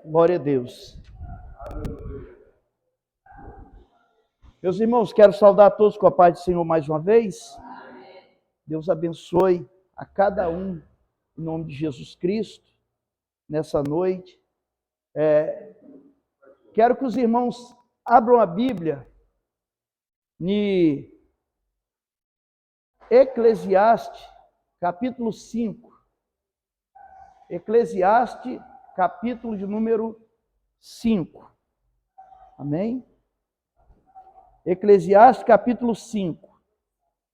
Glória a Deus. Meus irmãos, quero saudar a todos com a paz do Senhor mais uma vez. Deus abençoe a cada um, em nome de Jesus Cristo, nessa noite. Quero que os irmãos abram a Bíblia em Eclesiastes, capítulo 5. Eclesiastes, capítulo de número 5. Amém? Eclesiastes, capítulo 5,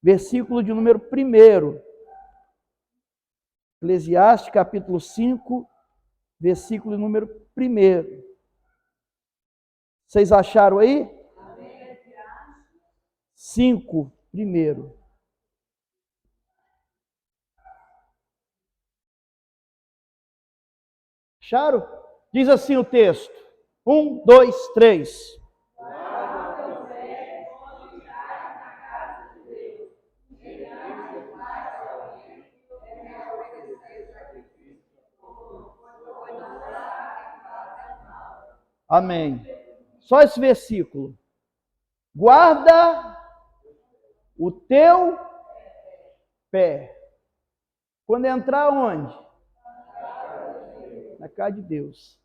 versículo de número 1. Eclesiastes, capítulo 5, versículo de número 1. Vocês acharam aí? 5, 1. Acharam? Diz assim o texto. 1, 2, 3. Amém. Só esse versículo. Guarda o teu pé. Quando entrar onde? Na casa de Deus.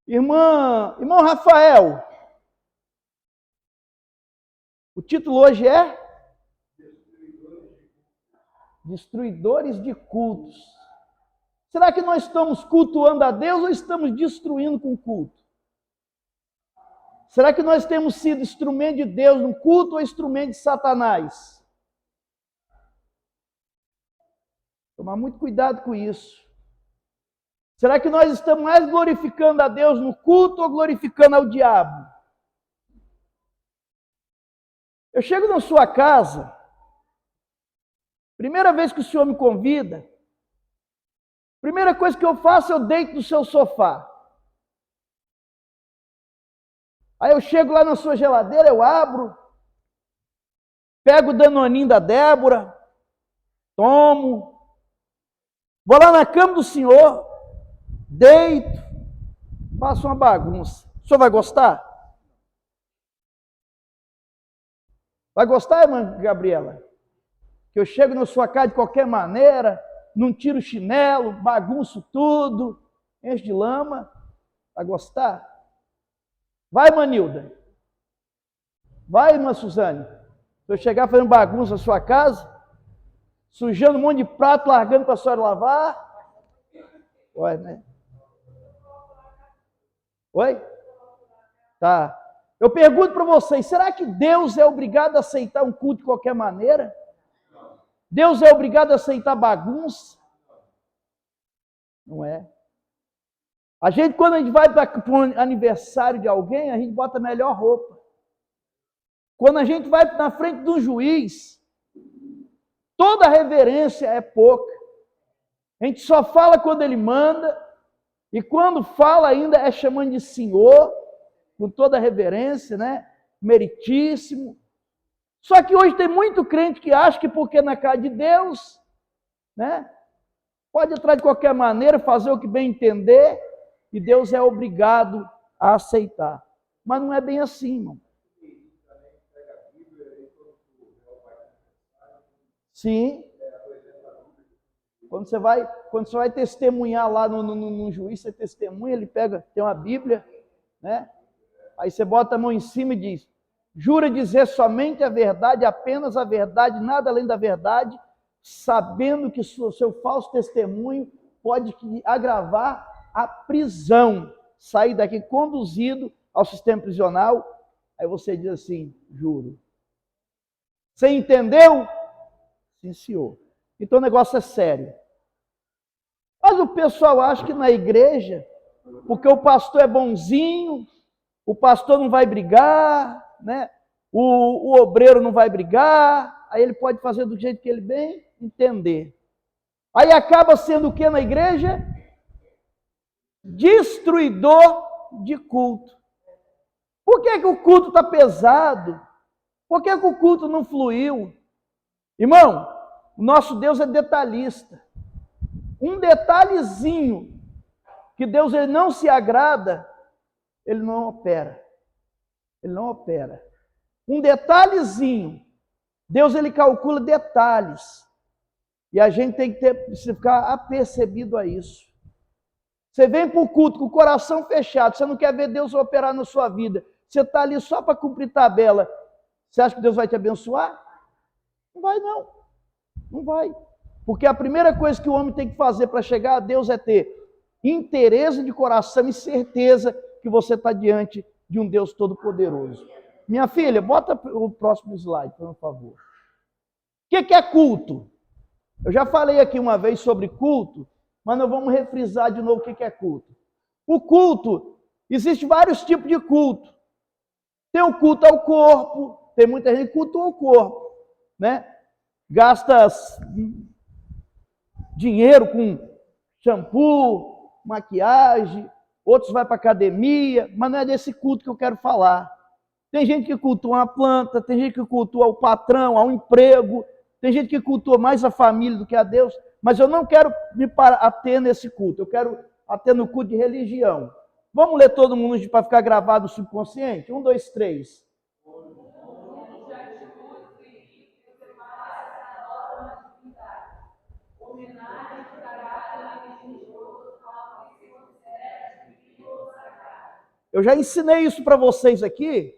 Irmão Rafael, o título hoje é Destruidores de cultos. Será que nós estamos cultuando a Deus ou estamos destruindo com o culto? Será que nós temos sido instrumento de Deus no culto ou instrumento de Satanás? Tomar muito cuidado com isso. Será que nós estamos mais glorificando a Deus no culto ou glorificando ao diabo? Eu chego na sua casa, primeira vez que o senhor me convida, primeira coisa que eu faço, eu deito no seu sofá. Aí eu chego lá na sua geladeira, eu abro, pego o danoninho da Débora, tomo, vou lá na cama do senhor, deito, faço uma bagunça. O senhor vai gostar? Vai gostar, irmã Gabriela? Que eu chego na sua casa de qualquer maneira, não tiro o chinelo, bagunço tudo, encho de lama. Vai gostar? Vai, Manilda. Vai, irmã Suzane. Se eu chegar fazendo bagunça na sua casa, sujando um monte de prato, largando para a senhora lavar. Oi, né? Oi? Tá. Eu pergunto para vocês, será que Deus é obrigado a aceitar um culto de qualquer maneira? Deus é obrigado a aceitar bagunça? Não é. A gente, quando a gente vai para o aniversário de alguém, a gente bota a melhor roupa. Quando a gente vai na frente de um juiz, toda reverência é pouca. A gente só fala quando ele manda, e quando fala ainda é chamando de senhor, com toda reverência, né? Meritíssimo. Só que hoje tem muito crente que acha que porque na casa de Deus, né? Pode entrar de qualquer maneira, fazer o que bem entender, e Deus é obrigado a aceitar. Mas não é bem assim, irmão. Sim. Quando você vai testemunhar lá no juiz, você testemunha, ele pega, tem uma Bíblia, né? Aí você bota a mão em cima e diz: jura dizer somente a verdade, apenas a verdade, nada além da verdade, sabendo que seu falso testemunho pode agravar a prisão, sair daqui conduzido ao sistema prisional. Aí você diz assim: juro. Você entendeu? Sim, senhor. Então o negócio é sério. Mas o pessoal acha que na igreja, porque o pastor é bonzinho, o pastor não vai brigar, né? O obreiro não vai brigar, aí ele pode fazer do jeito que ele bem entender. Aí acaba sendo o que na igreja? Destruidor de culto. Por que o culto está pesado? Por que o culto não fluiu? Irmão, o nosso Deus é detalhista. Um detalhezinho que Deus ele não se agrada, ele não opera. Ele não opera. Um detalhezinho. Deus ele calcula detalhes. E a gente tem que ficar apercebido a isso. Você vem para o culto com o coração fechado, você não quer ver Deus operar na sua vida. Você está ali só para cumprir tabela. Você acha que Deus vai te abençoar? Não vai não. Não vai. Porque a primeira coisa que o homem tem que fazer para chegar a Deus é ter interesse de coração e certeza que você está diante de um Deus todo-poderoso. Minha filha, bota o próximo slide, por favor. O que é culto? Eu já falei aqui uma vez sobre culto, mas nós vamos refrisar de novo o que é culto. O culto, existe vários tipos de culto. Tem o culto ao corpo, tem muita gente que cultua o corpo, né? Gasta dinheiro com shampoo, maquiagem, outros vão para academia, mas não é desse culto que eu quero falar. Tem gente que cultua uma planta, tem gente que cultua o patrão, ao emprego, tem gente que cultua mais a família do que a Deus, mas eu não quero me ater nesse culto, eu quero ater no culto de religião. Vamos ler todo mundo para ficar gravado no subconsciente? 1, 2, 3. Eu já ensinei isso para vocês aqui.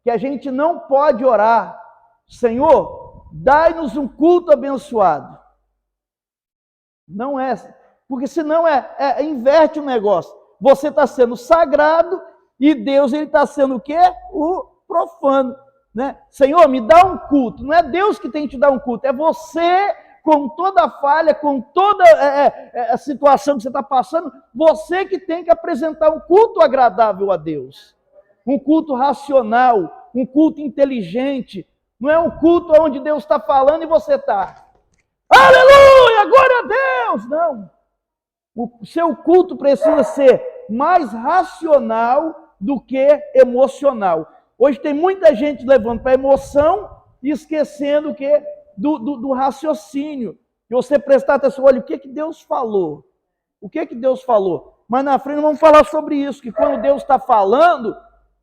Que a gente não pode orar, Senhor, dai-nos um culto abençoado. Não é, porque senão inverte o negócio. Você está sendo sagrado e Deus ele está sendo o quê? O profano, né? Senhor, me dá um culto. Não é Deus que tem que te dar um culto, é você com toda a falha, com toda a situação que você está passando, você que tem que apresentar um culto agradável a Deus. Um culto racional, um culto inteligente. Não é um culto onde Deus está falando e você está, aleluia, glória a Deus. Não. O seu culto precisa ser mais racional do que emocional. Hoje tem muita gente levando para a emoção e esquecendo o que? Do raciocínio. E você prestar atenção, olha, o que Deus falou? O que Deus falou? Mas na frente vamos falar sobre isso, que quando Deus está falando,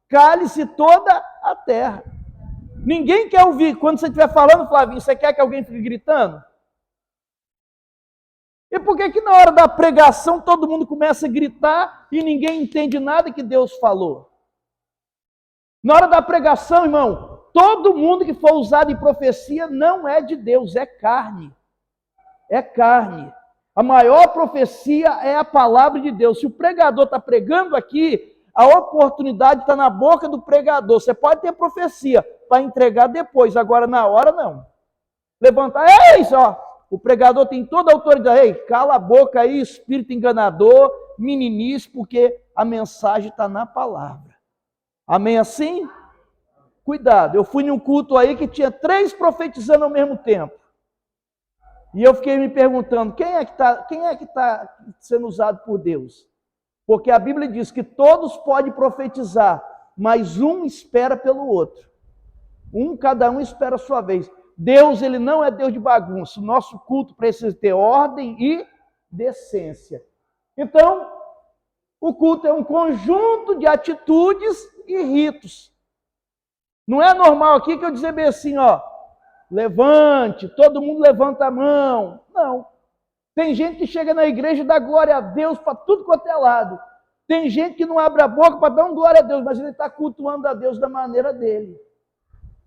cale-se toda a terra. Ninguém quer ouvir. Quando você estiver falando, Flavinho, você quer que alguém fique gritando? E por que na hora da pregação todo mundo começa a gritar e ninguém entende nada que Deus falou? Na hora da pregação, irmão, todo mundo que for usado em profecia não é de Deus, é carne. É carne. A maior profecia é a palavra de Deus. Se o pregador está pregando aqui, a oportunidade está na boca do pregador. Você pode ter profecia para entregar depois, agora na hora não. Levantar, é isso, ó. O pregador tem toda a autoridade. Ei, cala a boca aí, espírito enganador, meninice, porque a mensagem está na palavra. Amém assim? Cuidado, eu fui em um culto aí que tinha 3 profetizando ao mesmo tempo. E eu fiquei me perguntando, quem é que está sendo usado por Deus? Porque a Bíblia diz que todos podem profetizar, mas um espera pelo outro. Cada um espera a sua vez. Deus, ele não é Deus de bagunça. O nosso culto precisa ter ordem e decência. Então, o culto é um conjunto de atitudes e ritos. Não é normal aqui que eu dizer bem assim, ó, levante, todo mundo levanta a mão. Não. Tem gente que chega na igreja e dá glória a Deus para tudo quanto é lado. Tem gente que não abre a boca para dar um glória a Deus, mas ele está cultuando a Deus da maneira dele.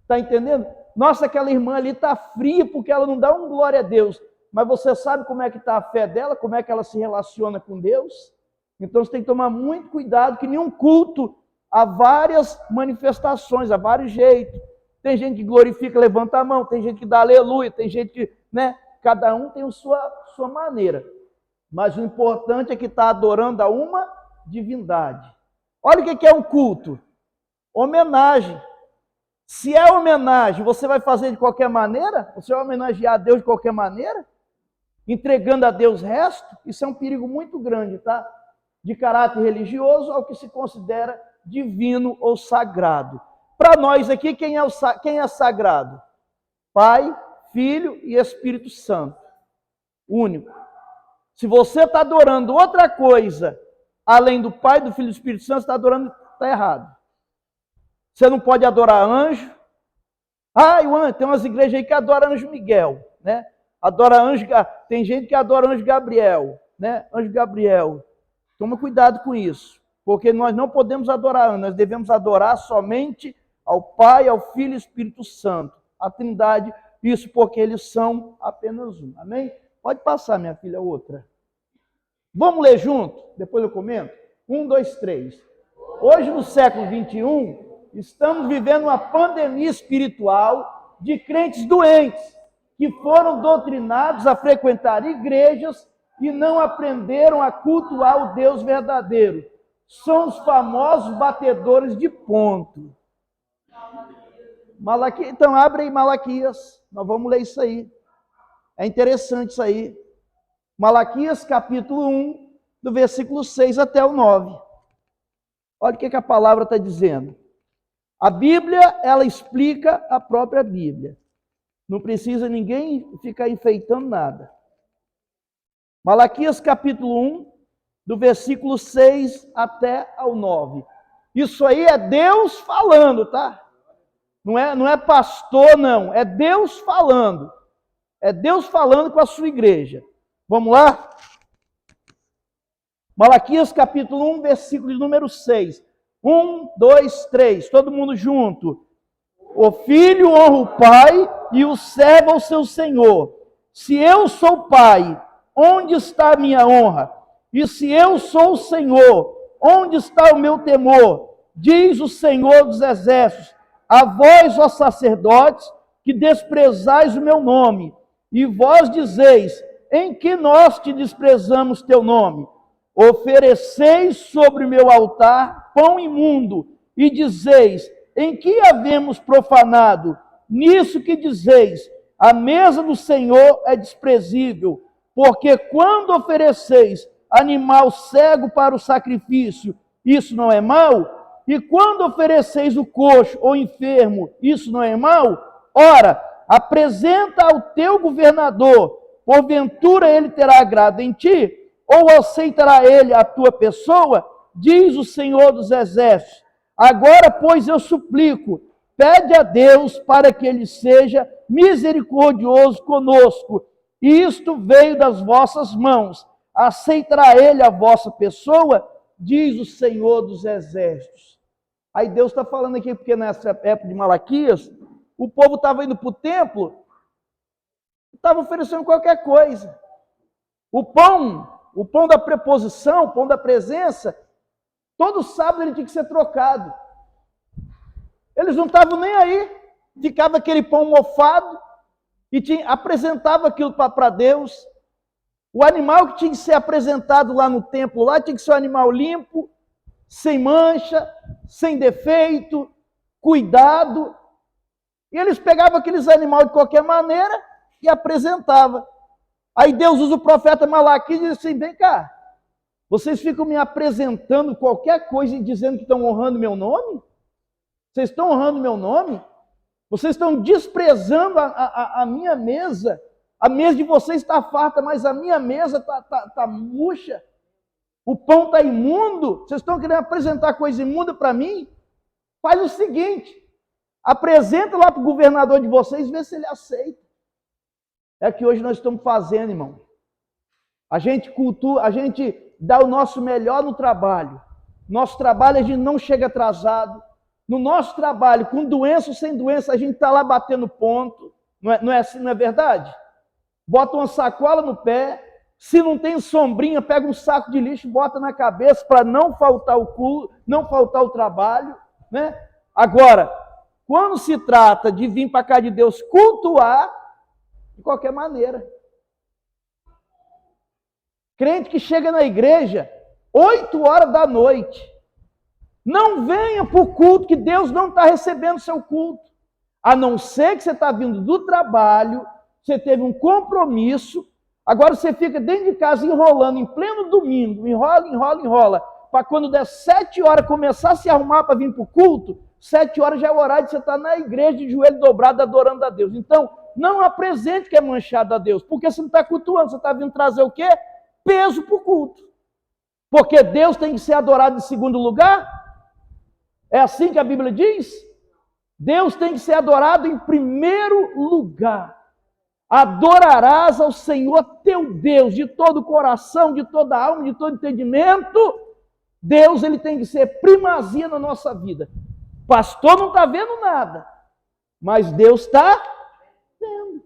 Está entendendo? Nossa, aquela irmã ali está fria porque ela não dá um glória a Deus. Mas você sabe como é que está a fé dela? Como é que ela se relaciona com Deus? Então você tem que tomar muito cuidado que nenhum culto há várias manifestações, há vários jeitos. Tem gente que glorifica, levanta a mão, tem gente que dá aleluia, tem gente que, né? Cada um tem a sua maneira. Mas o importante é que está adorando a uma divindade. Olha o que é um culto. Homenagem. Se é homenagem, você vai fazer de qualquer maneira? Você vai homenagear a Deus de qualquer maneira? Entregando a Deus resto? Isso é um perigo muito grande, tá? De caráter religioso ao que se considera divino ou sagrado. Para nós aqui, quem é sagrado? Pai, Filho e Espírito Santo. Único. Se você está adorando outra coisa, além do Pai, do Filho e do Espírito Santo, você está adorando, está errado. Você não pode adorar anjo. Tem umas igrejas aí que adoram anjo Miguel, né? Tem gente que adora anjo Gabriel, né? Anjo Gabriel. Toma cuidado com isso, porque nós não podemos adorar anjo, nós devemos adorar somente ao Pai, ao Filho e ao Espírito Santo, a Trindade, isso porque eles são apenas um. Amém? Pode passar, minha filha, outra. Vamos ler junto? Depois eu comento. 1, 2, 3. Hoje, no século 21, estamos vivendo uma pandemia espiritual de crentes doentes, que foram doutrinados a frequentar igrejas e não aprenderam a cultuar o Deus verdadeiro. São os famosos batedores de ponto. Então, abre aí Malaquias. Nós vamos ler isso aí. É interessante isso aí. Malaquias, capítulo 1, do versículo 6 até o 9. Olha o que a palavra está dizendo. A Bíblia, ela explica a própria Bíblia. Não precisa ninguém ficar enfeitando nada. Malaquias, capítulo 1, do versículo 6 até ao 9. Isso aí é Deus falando, tá? Não é pastor, não. É Deus falando. É Deus falando com a sua igreja. Vamos lá? Malaquias, capítulo 1, versículo número 6. 1, 2, 3. Todo mundo junto. O filho honra o pai e o servo ao seu senhor. Se eu sou pai, onde está a minha honra? E se eu sou o Senhor, onde está o meu temor? Diz o Senhor dos exércitos. A vós, ó sacerdotes, que desprezais o meu nome, e vós dizeis, em que nós te desprezamos teu nome? Ofereceis sobre o meu altar pão imundo, e dizeis, em que havemos profanado? Nisso que dizeis, a mesa do Senhor é desprezível, porque quando ofereceis animal cego para o sacrifício, isso não é mal? E quando ofereceis o coxo ou enfermo, isso não é mal? Ora, apresenta ao teu governador, porventura ele terá agrado em ti? Ou aceitará ele a tua pessoa? Diz o Senhor dos exércitos. Agora, pois, eu suplico, pede a Deus para que ele seja misericordioso conosco. E isto veio das vossas mãos. Aceitará ele a vossa pessoa? Diz o Senhor dos exércitos. Aí Deus está falando aqui, porque nessa época de Malaquias, o povo estava indo para o templo, estava oferecendo qualquer coisa. O pão da preposição, o pão da presença, todo sábado ele tinha que ser trocado. Eles não estavam nem aí, ficava aquele pão mofado, e apresentava aquilo para Deus. O animal que tinha que ser apresentado lá no templo, lá tinha que ser um animal limpo, sem mancha, sem defeito, cuidado. E eles pegavam aqueles animais de qualquer maneira e apresentavam. Aí Deus usa o profeta Malaquias e diz assim, vem cá, vocês ficam me apresentando qualquer coisa e dizendo que estão honrando meu nome? Vocês estão honrando meu nome? Vocês estão desprezando a minha mesa. A mesa de vocês está farta, mas a minha mesa está murcha. O pão está imundo. Vocês estão querendo apresentar coisa imunda para mim? Faz o seguinte, apresenta lá para o governador de vocês, vê se ele aceita. É o que hoje nós estamos fazendo, irmão. A gente cultua, a gente dá o nosso melhor no trabalho. Nosso trabalho a gente não chega atrasado. No nosso trabalho, com doença ou sem doença, a gente está lá batendo ponto. Não é assim, não é verdade? Bota uma sacola no pé, se não tem sombrinha, pega um saco de lixo e bota na cabeça para não faltar o culto, não faltar o trabalho, né? Agora, quando se trata de vir para cá de Deus cultuar, de qualquer maneira. Crente que chega na igreja 8 horas da noite, não venha para o culto, que Deus não está recebendo seu culto. A não ser que você está vindo do trabalho, você teve um compromisso, agora você fica dentro de casa enrolando em pleno domingo, enrola, para quando der 7 horas começar a se arrumar para vir para o culto, 7 horas já é o horário de você estar na igreja de joelho dobrado adorando a Deus. Então, não apresente que é manchado a Deus, porque você não está cultuando, você está vindo trazer o quê? peso para o culto. Porque Deus tem que ser adorado em segundo lugar? É assim que a Bíblia diz? Deus tem que ser adorado em primeiro lugar. Adorarás ao Senhor teu Deus de todo o coração, de toda a alma, de todo entendimento. Deus, ele tem que ser primazia na nossa vida. Pastor não está vendo nada, mas Deus está vendo.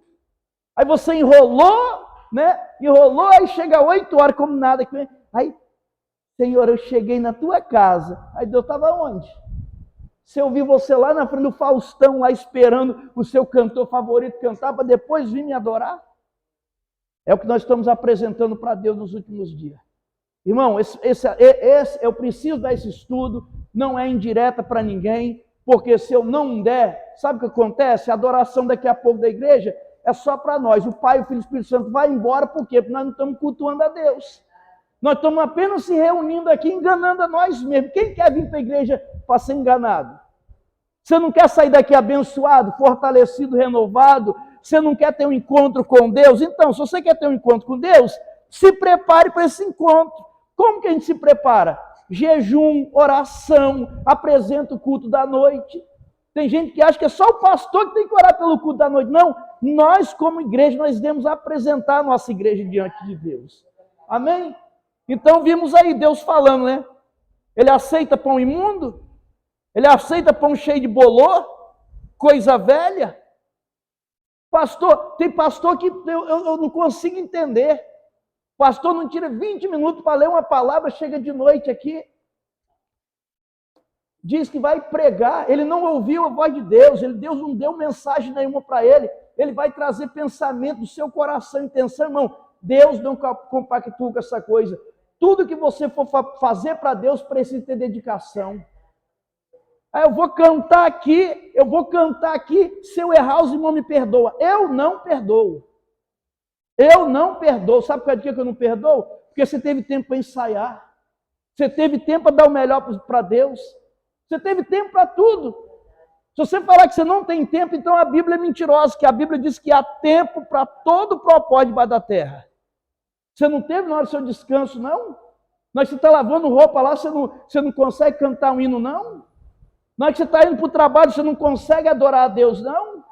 Aí você enrolou, né? Enrolou, aí chega 8 horas como nada. Aí, Senhor, eu cheguei na tua casa. Aí Deus estava onde? Se eu vi você lá na frente do Faustão, lá esperando o seu cantor favorito cantar, para depois vir me adorar? É o que nós estamos apresentando para Deus nos últimos dias. Irmão, eu preciso dar esse estudo, não é indireta para ninguém, porque se eu não der, sabe o que acontece? A adoração daqui a pouco da igreja é só para nós. O Pai, o Filho e o Espírito Santo vai embora, por quê? Porque nós não estamos cultuando a Deus. Nós estamos apenas se reunindo aqui, enganando a nós mesmos. Quem quer vir para a igreja para ser enganado? Você não quer sair daqui abençoado, fortalecido, renovado? Você não quer ter um encontro com Deus? Então, se você quer ter um encontro com Deus, se prepare para esse encontro. Como que a gente se prepara? Jejum, oração, apresenta o culto da noite. Tem gente que acha que é só o pastor que tem que orar pelo culto da noite. Não, nós como igreja, nós devemos apresentar a nossa igreja diante de Deus. Amém? Então vimos aí Deus falando, né? Ele aceita pão imundo? Ele aceita pão cheio de bolor? Coisa velha? Pastor, tem pastor que eu não consigo entender. Pastor não tira 20 minutos para ler uma palavra, chega de noite aqui. Diz que vai pregar, ele não ouviu a voz de Deus, Deus não deu mensagem nenhuma para ele. Ele vai trazer pensamento do seu coração, intenção, irmão. Deus não compactua com essa coisa. Tudo que você for fazer para Deus precisa ter dedicação. Aí eu vou cantar aqui, se eu errar os irmãos me perdoam. Eu não perdoo. Eu não perdoo. Sabe por que eu não perdoo? Porque você teve tempo para ensaiar. Você teve tempo para dar o melhor para Deus. Você teve tempo para tudo. Se você falar que você não tem tempo, então a Bíblia é mentirosa, que a Bíblia diz que há tempo para todo o propósito debaixo da terra. Você não teve na hora do seu descanso, não? Mas você está lavando roupa lá, você não consegue cantar um hino, não? Na hora que você está indo para o trabalho, você não consegue adorar a Deus, não?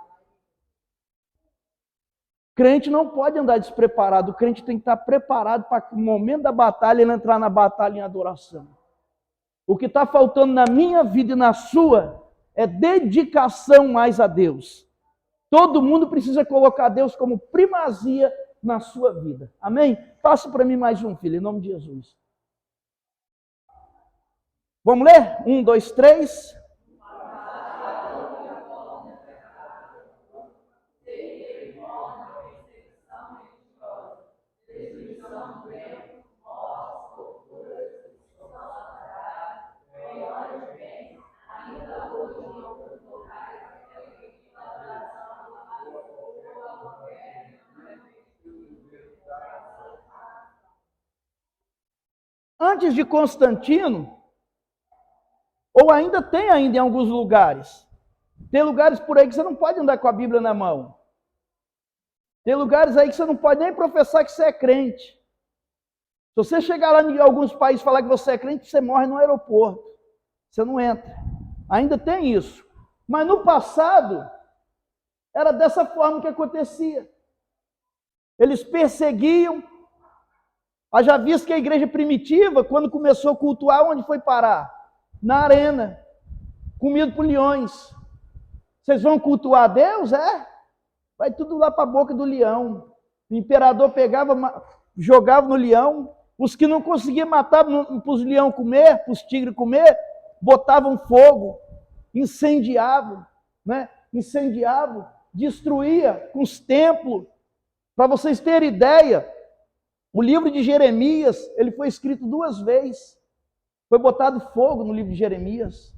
Crente não pode andar despreparado. O crente tem que estar preparado para o momento da batalha, ele entrar na batalha em adoração. O que está faltando na minha vida e na sua é dedicação mais a Deus. Todo mundo precisa colocar Deus como primazia na sua vida. Amém? Passa para mim mais um, filho, em nome de Jesus. Vamos ler? 1, 2, 3. Antes de Constantino, ou ainda tem em alguns lugares. Tem lugares por aí que você não pode andar com a Bíblia na mão. Tem lugares aí que você não pode nem professar que você é crente. Se você chegar lá em alguns países e falar que você é crente, você morre no aeroporto. Você não entra. Ainda tem isso. Mas no passado, era dessa forma que acontecia. Eles perseguiam. Já visto que a igreja primitiva, quando começou a cultuar, onde foi parar? Na arena, comido por leões. Vocês vão cultuar a Deus? Vai tudo lá para a boca do leão. O imperador pegava, jogava no leão. Os que não conseguiam matar para os leões comer, para os tigres comer, botavam fogo, incendiavam, né? Incendiavam, destruía com os templos. Para vocês terem ideia, o livro de Jeremias, ele foi escrito 2 vezes. Foi botado fogo no livro de Jeremias.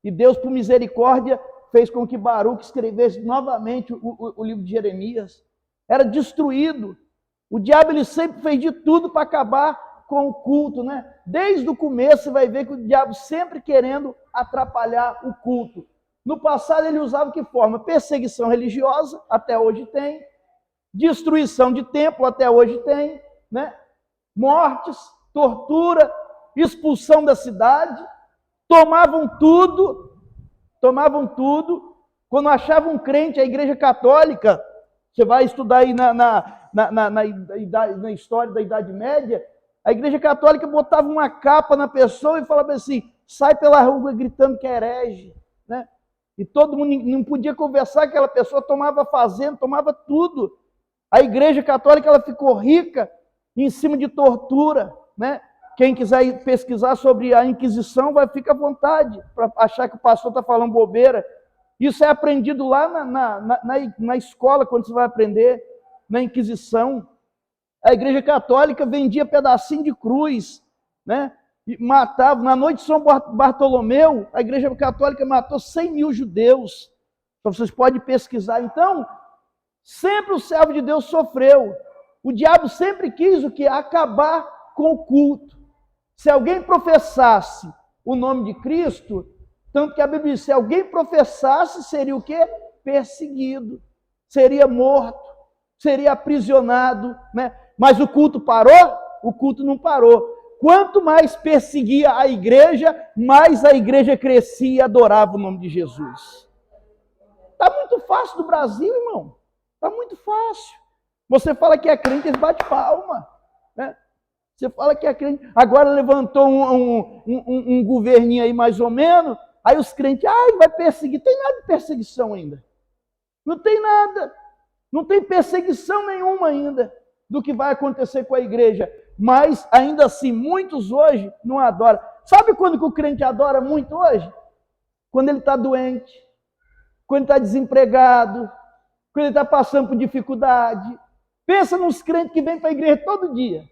E Deus, por misericórdia, fez com que Baruque escrevesse novamente o livro de Jeremias. Era destruído. O diabo, ele sempre fez de tudo para acabar com o culto, né? Desde o começo, você vai ver que o diabo sempre querendo atrapalhar o culto. No passado, ele usava que forma? Perseguição religiosa, até hoje tem. Destruição de templo, até hoje tem. Né? mortes, tortura, expulsão da cidade, tomavam tudo. Quando achavam um crente, a Igreja Católica, você vai estudar aí na história da Idade Média, a Igreja Católica botava uma capa na pessoa e falava assim, sai pela rua gritando que é herege, né? E todo mundo não podia conversar, aquela pessoa tomava fazenda, tomava tudo. A Igreja Católica ela ficou rica em cima de tortura, né? Quem quiser pesquisar sobre a Inquisição, vai ficar à vontade para achar que o pastor está falando bobeira. Isso é aprendido lá na escola, quando você vai aprender, na Inquisição. A Igreja Católica vendia pedacinho de cruz, né? E matava. Na noite de São Bartolomeu, a Igreja Católica matou 100 mil judeus. Então, vocês podem pesquisar. Então, sempre o servo de Deus sofreu. O diabo sempre quis o quê? Acabar com o culto. Se alguém professasse o nome de Cristo, tanto que a Bíblia diz, se alguém professasse, seria o quê? Perseguido, seria morto, seria aprisionado, né? Mas o culto parou? O culto não parou. Quanto mais perseguia a igreja, mais a igreja crescia e adorava o nome de Jesus. Está muito fácil no Brasil, irmão. Está muito fácil. Você fala que é crente, eles batem palma, né? Você fala que é crente. Agora levantou um governinho aí mais ou menos, aí os crentes, vai perseguir. Tem nada de perseguição ainda. Não tem nada. Não tem perseguição nenhuma ainda do que vai acontecer com a igreja. Mas, ainda assim, muitos hoje não adoram. Sabe quando que o crente adora muito hoje? Quando ele está doente, quando ele está desempregado, quando ele está passando por dificuldade. Pensa nos crentes que vêm para a igreja todo dia.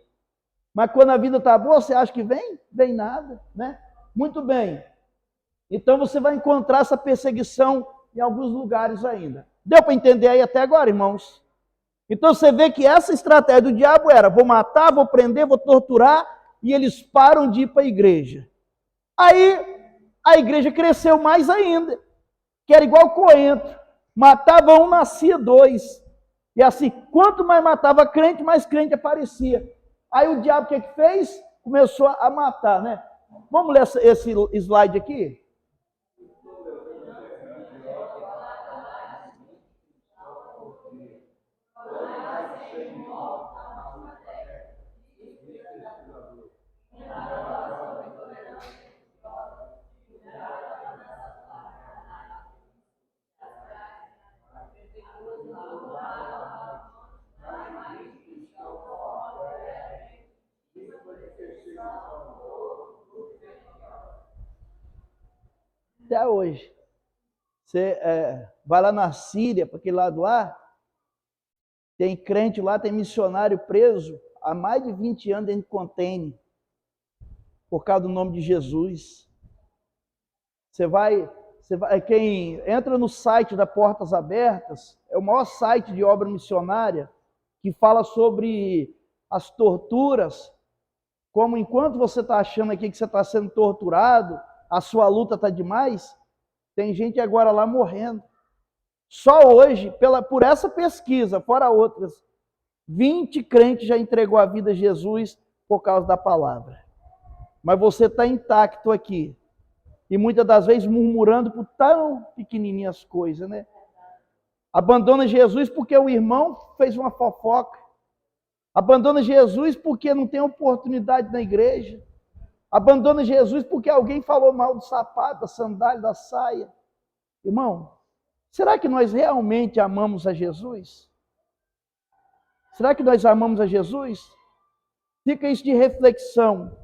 Mas quando a vida está boa, você acha que vem? Vem nada, né? Muito bem. Então você vai encontrar essa perseguição em alguns lugares ainda. Deu para entender aí até agora, irmãos? Então você vê que essa estratégia do diabo era, vou matar, vou prender, vou torturar, e eles param de ir para a igreja. Aí a igreja cresceu mais ainda, que era igual coentro. Matava um, nascia dois. E assim, quanto mais matava crente, mais crente aparecia. Aí o diabo o que fez? Começou a matar, né? Vamos ler esse slide aqui? Até hoje. Você vai lá na Síria, para aquele lado lá, tem crente lá, tem missionário preso há mais de 20 anos dentro de container, por causa do nome de Jesus. Quem entra no site da Portas Abertas, é o maior site de obra missionária, que fala sobre as torturas, como enquanto você está achando aqui que você está sendo torturado, a sua luta está demais, tem gente agora lá morrendo. Só hoje, por essa pesquisa, fora outras, 20 crentes já entregou a vida a Jesus por causa da palavra. Mas você está intacto aqui. E muitas das vezes murmurando por tão pequenininhas coisas, né? Abandona Jesus porque o irmão fez uma fofoca. Abandona Jesus porque não tem oportunidade na igreja. Abandona Jesus porque alguém falou mal do sapato, da sandália, da saia. Irmão, será que nós realmente amamos a Jesus? Será que nós amamos a Jesus? Fica isso de reflexão.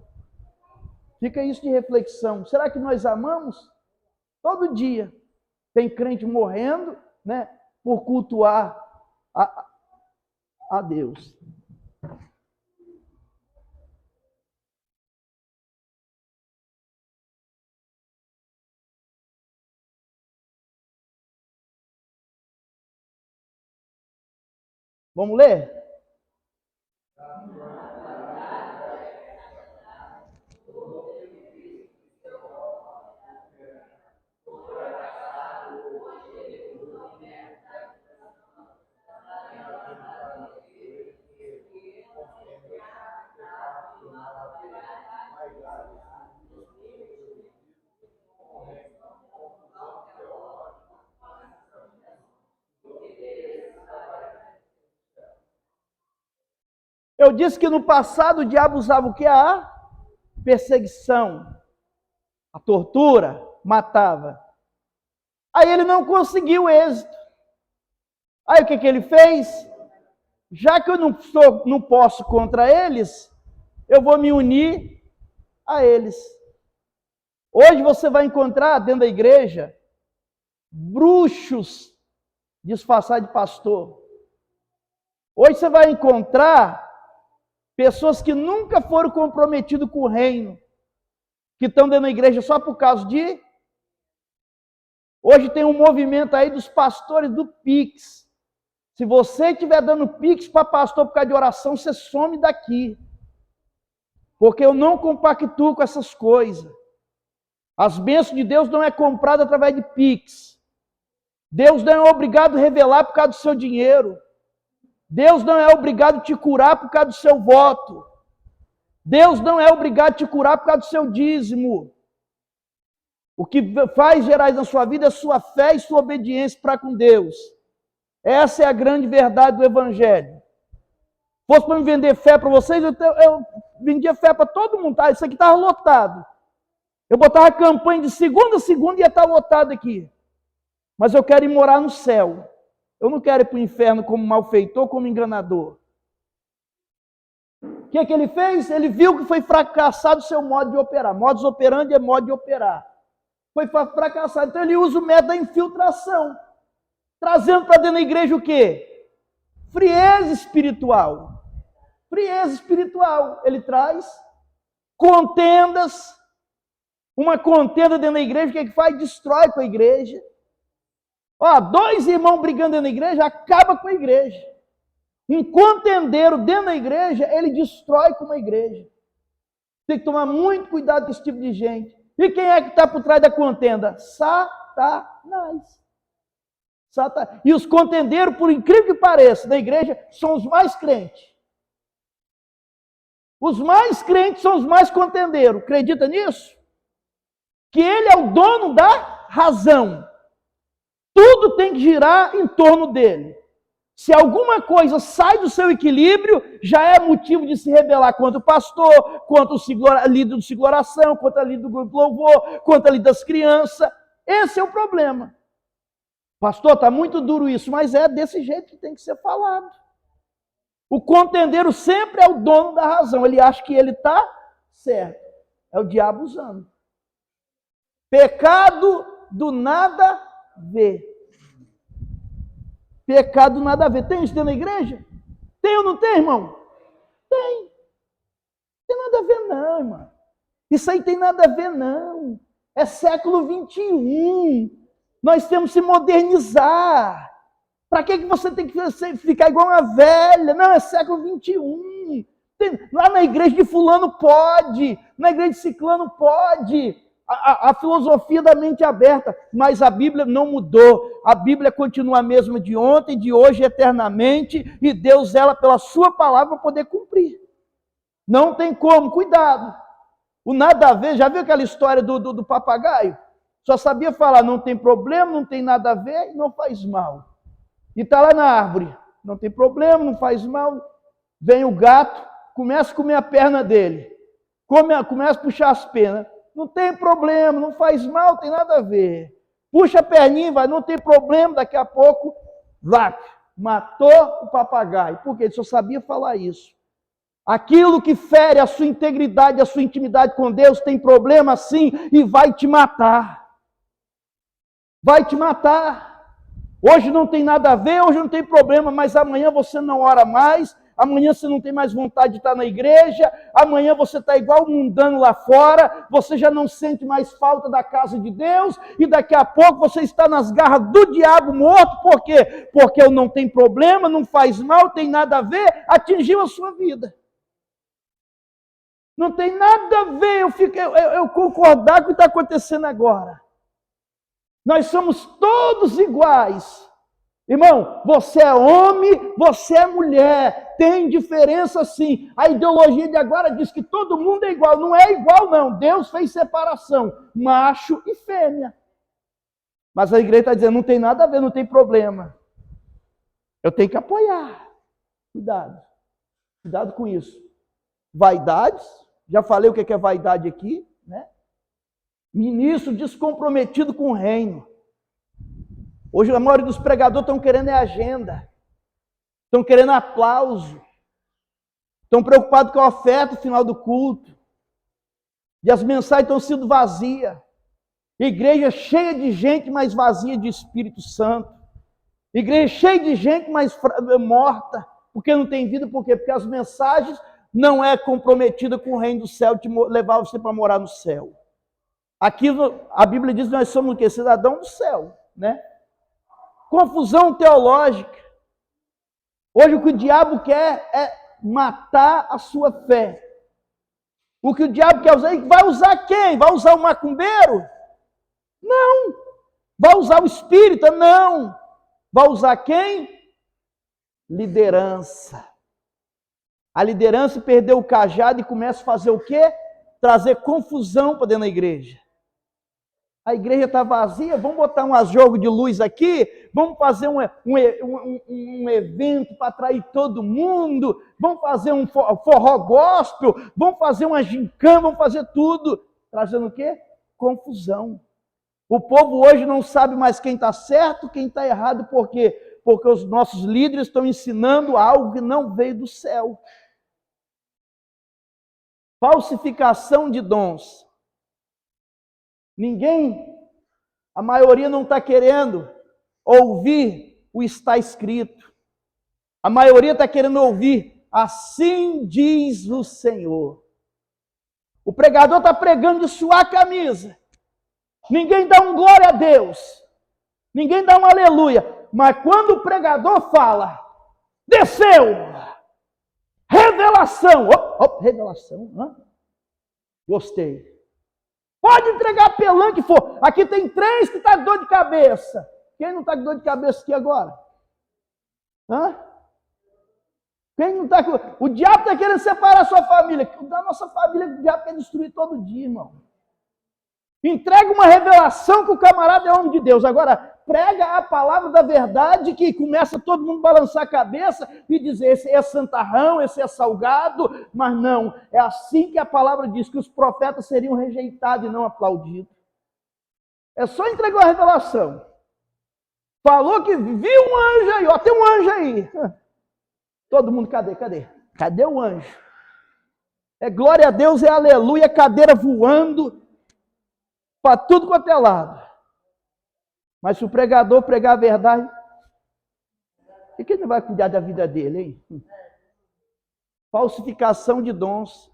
Fica isso de reflexão. Será que nós amamos? Todo dia tem crente morrendo, né, por cultuar a Deus. Vamos ler? Eu disse que no passado o diabo usava o que? A perseguição, a tortura, matava. Aí ele não conseguiu êxito. Aí o que ele fez? Já que eu não posso contra eles, eu vou me unir a eles. Hoje você vai encontrar dentro da igreja bruxos disfarçados de pastor. Hoje você vai encontrar pessoas que nunca foram comprometidas com o reino, que estão dentro da igreja só por causa de... Hoje tem um movimento aí dos pastores do Pix. Se você estiver dando Pix para pastor por causa de oração, você some daqui. Porque eu não compactuo com essas coisas. As bênçãos de Deus não é comprada através de Pix. Deus não é obrigado a revelar por causa do seu dinheiro. Deus não é obrigado a te curar por causa do seu voto. Deus não é obrigado a te curar por causa do seu dízimo. O que faz gerar na sua vida é sua fé e sua obediência para com Deus. Essa é a grande verdade do Evangelho. Se fosse para me vender fé para vocês, eu vendia fé para todo mundo. Tá? Isso aqui estava lotado. Eu botava a campanha de segunda a segunda e ia estar lotado aqui. Mas eu quero ir morar no céu. Eu não quero ir para o inferno como malfeitor, como enganador. O que ele fez? Ele viu que foi fracassado o seu modo de operar. Modus operandi é modo de operar. Foi fracassado. Então ele usa o método da infiltração. Trazendo para dentro da igreja o quê? Frieza espiritual. Frieza espiritual. Ele traz contendas. Uma contenda dentro da igreja, o que faz? Destrói com a igreja. Ó, dois irmãos brigando dentro da igreja, acaba com a igreja. Um contendeiro dentro da igreja, ele destrói com uma igreja. Tem que tomar muito cuidado com esse tipo de gente. E quem é que está por trás da contenda? Satanás. E os contendeiros, por incrível que pareça, da igreja, são os mais crentes. Os mais crentes são os mais contendeiros. Acredita nisso? Que ele é o dono da razão. Tudo tem que girar em torno dele. Se alguma coisa sai do seu equilíbrio, já é motivo de se rebelar contra o pastor, contra o líder do ciclo oração, contra o líder do grupo de louvor, contra o líder das crianças. Esse é o problema. Pastor, está muito duro isso, mas é desse jeito que tem que ser falado. O contendeiro sempre é o dono da razão. Ele acha que ele está certo. É o diabo usando. Pecado do nada ver. Pecado nada a ver. Tem isso dentro da igreja? Tem ou não tem, irmão? Tem. Tem nada a ver não, irmão. Isso aí tem nada a ver não. É século 21. Nós temos que se modernizar. Para que você tem que ficar igual uma velha? Não, é século 21. Lá na igreja de fulano pode. Na igreja de ciclano pode. A filosofia da mente aberta, mas a Bíblia não mudou. A Bíblia continua a mesma de ontem, de hoje, eternamente, e Deus zela pela sua palavra para poder cumprir. Não tem como, cuidado. O nada a ver, já viu aquela história do papagaio? Só sabia falar, não tem problema, não tem nada a ver e não faz mal. E está lá na árvore, não tem problema, não faz mal. Vem o gato, começa a comer a perna dele, começa a puxar as penas. Não tem problema, não faz mal, tem nada a ver. Puxa a perninha, vai, não tem problema, daqui a pouco, matou o papagaio. Por quê? Ele só sabia falar isso. Aquilo que fere a sua integridade, a sua intimidade com Deus, tem problema sim e vai te matar. Vai te matar. Hoje não tem nada a ver, hoje não tem problema, mas amanhã você não ora mais, amanhã você não tem mais vontade de estar na igreja, amanhã você está igual um mundano lá fora, você já não sente mais falta da casa de Deus, e daqui a pouco você está nas garras do diabo morto, por quê? Porque não tem problema, não faz mal, tem nada a ver, atingiu a sua vida. Não tem nada a ver eu concordar com o que está acontecendo agora. Nós somos todos iguais. Irmão, você é homem, você é mulher, tem diferença sim. A ideologia de agora diz que todo mundo é igual. Não é igual não, Deus fez separação, macho e fêmea. Mas a igreja está dizendo, não tem nada a ver, não tem problema. Eu tenho que apoiar. Cuidado. Cuidado com isso. Vaidades, já falei o que é vaidade aqui, né? Ministro descomprometido com o reino. Hoje a maioria dos pregadores estão querendo agenda, estão querendo aplauso, estão preocupados com a oferta no final do culto, e as mensagens estão sendo vazias. Igreja cheia de gente, mas vazia de Espírito Santo. Igreja cheia de gente, mas morta, porque não tem vida. Por quê? Porque as mensagens não é comprometida com o reino do céu, de levar você para morar no céu. Aqui a Bíblia diz que nós somos o quê? Cidadão do céu, né? Confusão teológica. Hoje o que o diabo quer é matar a sua fé. O que o diabo quer usar, vai usar quem? Vai usar o macumbeiro? Não. Vai usar o espírita? Não. Vai usar quem? Liderança. A liderança perdeu o cajado e começa a fazer o quê? Trazer confusão para dentro da igreja. A igreja está vazia, vamos botar um jogo de luz aqui, vamos fazer um evento para atrair todo mundo, vamos fazer um forró gospel, vamos fazer uma gincana, vamos fazer tudo. Trazendo o quê? Confusão. O povo hoje não sabe mais quem está certo, quem está errado, por quê? Porque os nossos líderes estão ensinando algo que não veio do céu. Falsificação de dons. Ninguém, a maioria não está querendo ouvir o está escrito. A maioria está querendo ouvir, assim diz o Senhor. O pregador está pregando de suar a camisa. Ninguém dá um glória a Deus. Ninguém dá um aleluia. Mas quando o pregador fala, desceu, revelação. Revelação, gostei. Pode entregar pelão que for. Aqui tem 3 que estão com dor de cabeça. Quem não está com dor de cabeça aqui agora? Quem não está com... O diabo está querendo separar a sua família. Da nossa família, o diabo quer destruir todo dia, irmão. Entrega uma revelação que o camarada é homem de Deus. Agora, prega a palavra da verdade que começa todo mundo a balançar a cabeça e dizer, esse é santarrão, esse é salgado. Mas não, é assim que a palavra diz, que os profetas seriam rejeitados e não aplaudidos. É só entregar a revelação. Falou que viu um anjo aí, tem um anjo aí. Todo mundo, cadê? Cadê o anjo? É glória a Deus, é aleluia, cadeira voando para tudo quanto é lado. Mas se o pregador pregar a verdade, o que ele vai cuidar da vida dele, hein? Falsificação de dons.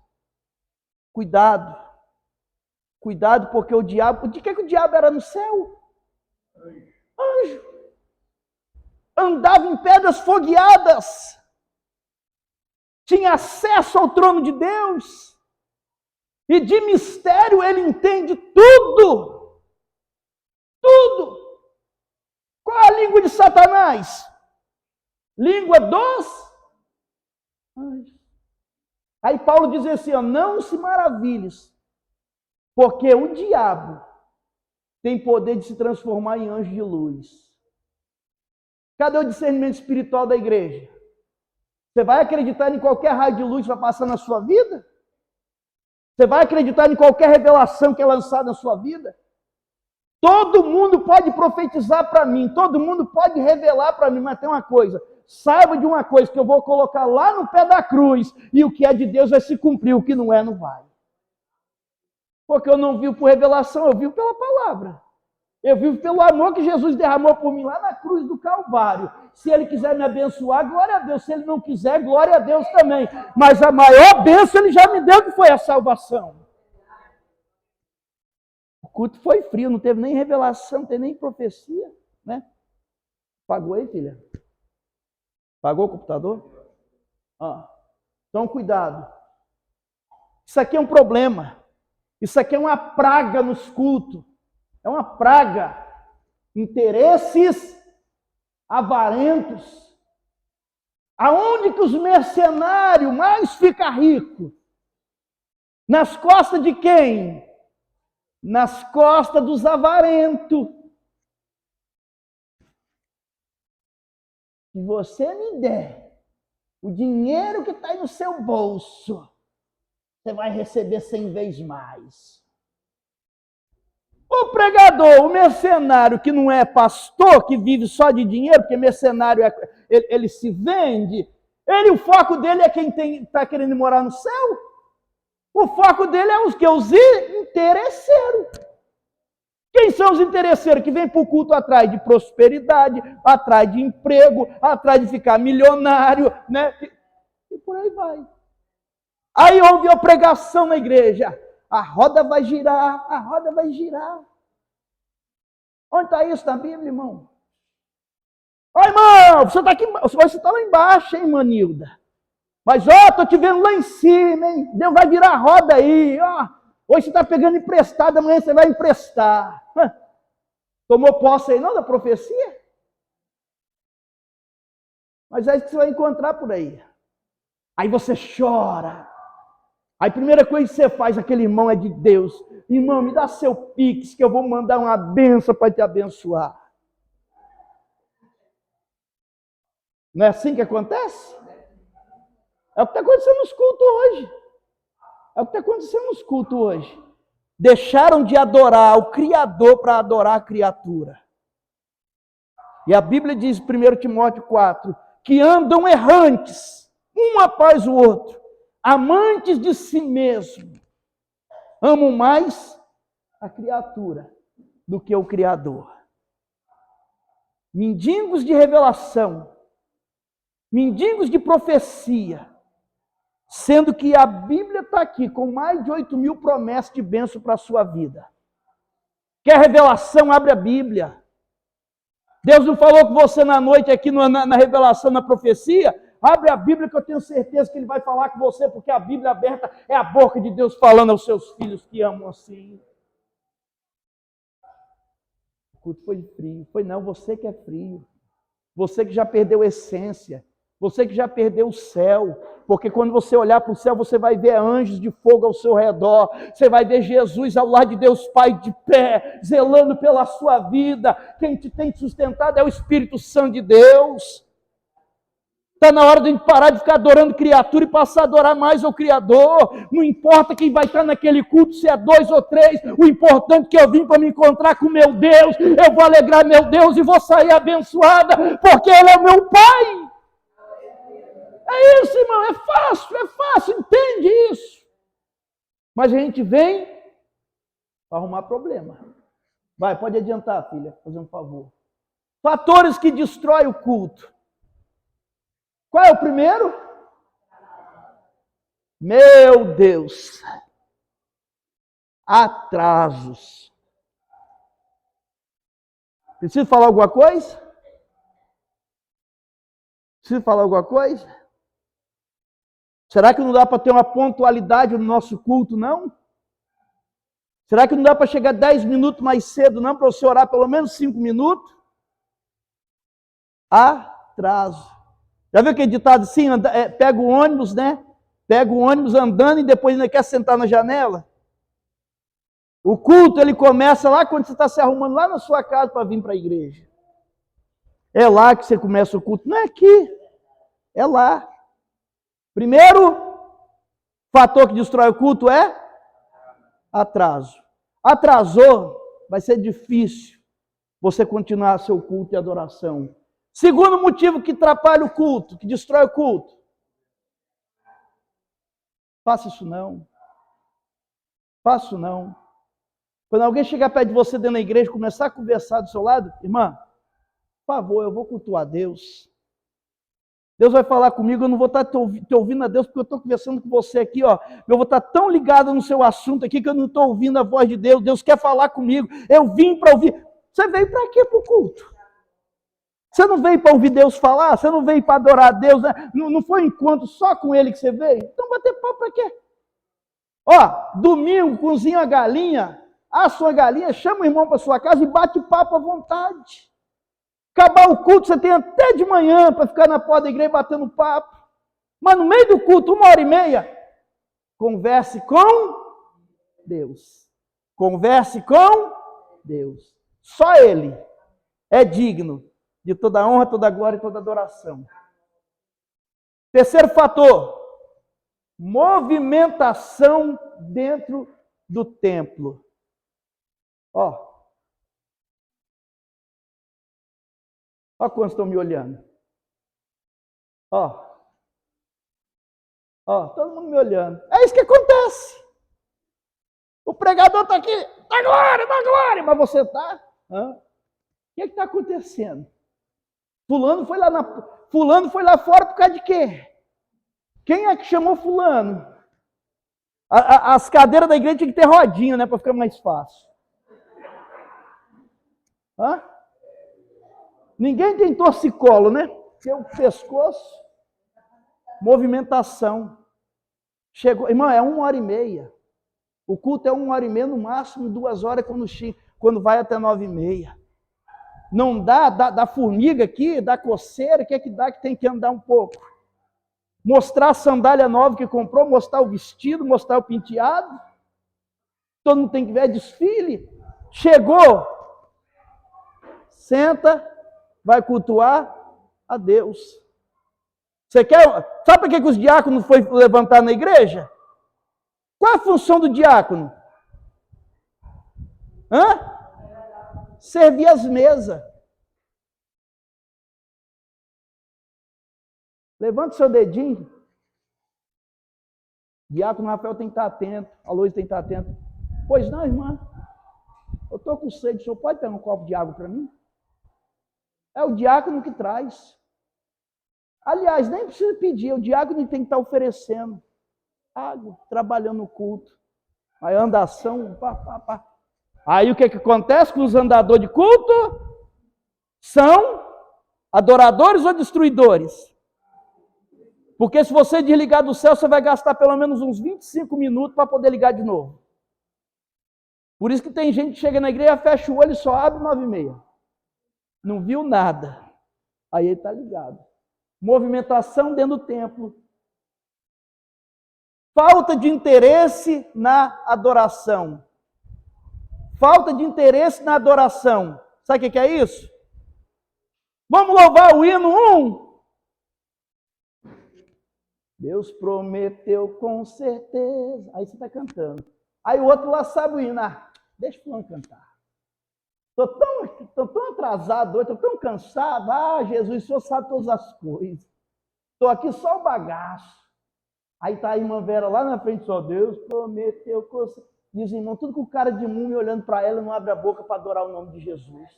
Cuidado. Cuidado, porque o diabo... De que o diabo era no céu? Anjo. Andava em pedras fogueadas. Tinha acesso ao trono de Deus. E de mistério ele entende tudo. Tudo. Qual a língua de Satanás? Língua dos anjos. Aí Paulo diz assim, não se maravilhes, porque o diabo tem poder de se transformar em anjo de luz. Cadê o discernimento espiritual da igreja? Você vai acreditar em qualquer raio de luz que vai passar na sua vida? Você vai acreditar em qualquer revelação que é lançada na sua vida? Todo mundo pode profetizar para mim, todo mundo pode revelar para mim, mas tem uma coisa, saiba de uma coisa, que eu vou colocar lá no pé da cruz, e o que é de Deus vai se cumprir, o que não é, não vai. Porque eu não vivo por revelação, eu vivo pela palavra. Eu vivo pelo amor que Jesus derramou por mim lá na cruz do Calvário. Se Ele quiser me abençoar, glória a Deus. Se Ele não quiser, glória a Deus também. Mas a maior bênção Ele já me deu, que foi a salvação. O culto foi frio, não teve nem revelação, não teve nem profecia, né? Pagou aí, filha? Pagou o computador? Então, cuidado. Isso aqui é um problema. Isso aqui é uma praga nos cultos. É uma praga. Interesses avarentos. Aonde que os mercenários mais ficam ricos? Nas costas de quem? Nas costas dos avarentos. Se você me der O dinheiro que está aí no seu bolso, você vai receber 100 vezes mais. O pregador, o mercenário que não é pastor, que vive só de dinheiro, porque mercenário ele se vende, o foco dele é quem está querendo morar no céu. O foco dele é os interesseiros. Quem são os interesseiros que vêm para o culto atrás de prosperidade, atrás de emprego, atrás de ficar milionário, né? E por aí vai. Aí houve a pregação na igreja. A roda vai girar, a roda vai girar. Onde está isso na Bíblia, irmão? Ó, irmão, você está aqui, você está lá embaixo, hein, Manilda? Mas, ó, estou te vendo lá em cima, hein? Deus vai virar a roda aí, ó. Hoje você está pegando emprestado, amanhã você vai emprestar. Tomou posse aí não da profecia? Mas é isso que você vai encontrar por aí. Aí você chora. Aí a primeira coisa que você faz, aquele irmão é de Deus. Irmão, me dá seu Pix que eu vou mandar uma benção para te abençoar. Não é assim que acontece? É o que está acontecendo nos cultos hoje. É o que está acontecendo nos cultos hoje. Deixaram de adorar o Criador para adorar a criatura. E a Bíblia diz, 1 Timóteo 4, que andam errantes, um após o outro, amantes de si mesmo. Amam mais a criatura do que o Criador. Mendigos de revelação, mendigos de profecia, sendo que a Bíblia está aqui com mais de 8.000 promessas de bênção para a sua vida. Quer revelação? Abre a Bíblia. Deus não falou com você na noite aqui na revelação, na profecia? Abre a Bíblia que eu tenho certeza que Ele vai falar com você, porque a Bíblia aberta é a boca de Deus falando aos seus filhos que amam assim. O culto foi frio. Foi não, você que é frio. Você que já perdeu a essência. Você que já perdeu o céu. Porque quando você olhar para o céu, você vai ver anjos de fogo ao seu redor. Você vai ver Jesus ao lado de Deus Pai de pé, zelando pela sua vida. Quem te tem sustentado é o Espírito Santo de Deus. Está na hora de a gente parar de ficar adorando criatura e passar a adorar mais ao Criador. Não importa quem vai estar naquele culto, se é 2 ou 3. O importante é que eu vim para me encontrar com meu Deus. Eu vou alegrar meu Deus e vou sair abençoada, porque Ele é o meu Pai. É isso, irmão, é fácil, entende isso. Mas a gente vem para arrumar problema. Vai, pode adiantar, filha, fazendo um favor. Fatores que destroem o culto. Qual é o primeiro? Meu Deus. Atrasos. Preciso falar alguma coisa? Preciso falar alguma coisa? Será que não dá para ter uma pontualidade no nosso culto, não? Será que não dá para chegar 10 minutos mais cedo, não? Para você orar pelo menos 5 minutos? Atraso. Já viu aquele ditado assim? Pega o ônibus, né? Pega o ônibus andando e depois ainda quer sentar na janela? O culto, ele começa lá quando você está se arrumando lá na sua casa para vir para a igreja. É lá que você começa o culto. Não é aqui. É lá. Primeiro fator que destrói o culto é atraso. Atrasou, vai ser difícil você continuar seu culto e adoração. Segundo motivo que atrapalha o culto, que destrói o culto. Faça isso não. Faça isso não. Quando alguém chegar perto de você dentro da igreja e começar a conversar do seu lado, irmã, por favor, eu vou cultuar Deus. Deus vai falar comigo, eu não vou estar te ouvindo a Deus, porque eu estou conversando com você aqui, ó. Eu vou estar tão ligado no seu assunto aqui que eu não estou ouvindo a voz de Deus. Deus quer falar comigo. Eu vim para ouvir. Você veio para quê para o culto? Você não veio para ouvir Deus falar? Você não veio para adorar a Deus? Né? Não foi um encontro só com Ele que você veio? Então bater papo para quê? Ó, domingo, cozinha a galinha, assa a galinha, chama o irmão para sua casa e bate papo à vontade. Acabar o culto, você tem até de manhã para ficar na porta da igreja batendo papo. Mas no meio do culto, 1h30, converse com Deus. Converse com Deus. Só Ele é digno de toda honra, toda glória e toda adoração. Terceiro fator, movimentação dentro do templo. Ó quantos estão me olhando. Ó, todo mundo me olhando. É isso que acontece. O pregador está aqui, dá glória, mas você está? O que está acontecendo? Fulano foi lá fora por causa de quê? Quem é que chamou fulano? As cadeiras da igreja tinham que ter rodinha, né, para ficar mais fácil. Ninguém tem torcicolo, né? Porque o pescoço, movimentação. Chegou, irmão, é 1h30. O culto é 1h30, no máximo 2 horas quando vai até 9h30. Não dá formiga aqui, dá coceira, o que é que dá que tem que andar um pouco? Mostrar a sandália nova que comprou, mostrar o vestido, mostrar o penteado. Todo mundo tem que ver desfile. Chegou, senta, vai cultuar a Deus. Você quer? Sabe por que os diáconos foram levantar na igreja? Qual a função do diácono? Servir as mesas. Levanta o seu dedinho. Diácono Rafael tem que estar atento. A Luiz tem que estar atento. Pois não, irmã. Eu estou com sede. O senhor pode pegar um copo de água para mim? É o diácono que traz. Aliás, nem precisa pedir. O diácono tem que estar oferecendo água, trabalhando no culto. Aí andação, pá. Aí o que acontece com os andadores de culto? São adoradores ou destruidores? Porque se você desligar do céu, você vai gastar pelo menos uns 25 minutos para poder ligar de novo. Por isso que tem gente que chega na igreja, fecha o olho e só abre 9h30. Não viu nada. Aí ele está ligado. Movimentação dentro do templo. Falta de interesse na adoração. Falta de interesse na adoração. Sabe o que é isso? Vamos louvar o hino 1. Deus prometeu com certeza. Aí você está cantando. Aí o outro lá sabe o hino. Deixa o fulano cantar. Estou tão atrasado hoje, estou tão cansado. Jesus, o Senhor sabe todas as coisas. Estou aqui só o bagaço. Aí está a irmã Vera lá na frente, só Deus prometeu com certeza. Diz, irmão, tudo com cara de múmia olhando para ela, não abre a boca para adorar o nome de Jesus.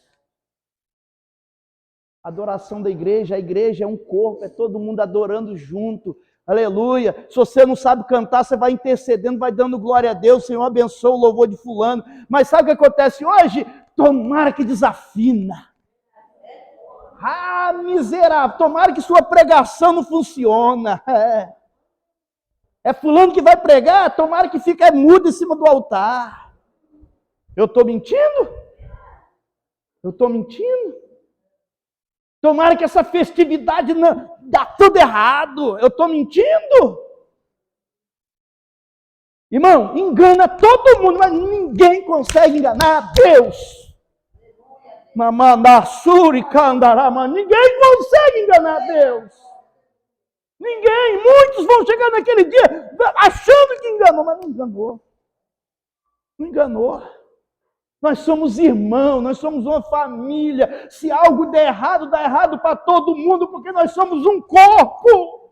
Adoração da igreja, a igreja é um corpo, é todo mundo adorando junto. Aleluia. Se você não sabe cantar, você vai intercedendo, vai dando glória a Deus. Senhor, abençoa o louvor de fulano. Mas sabe o que acontece hoje? Tomara que desafina. Miserável. Tomara que sua pregação não funciona. É fulano que vai pregar, tomara que fique mudo em cima do altar. Eu estou mentindo? Tomara que essa festividade não dá tudo errado. Eu estou mentindo? Irmão, engana todo mundo, mas ninguém consegue enganar Deus. Ninguém consegue enganar Deus. Ninguém, muitos vão chegar naquele dia achando que enganou, mas não enganou. Não enganou. Nós somos irmãos, nós somos uma família. Se algo der errado, dá errado para todo mundo, porque nós somos um corpo.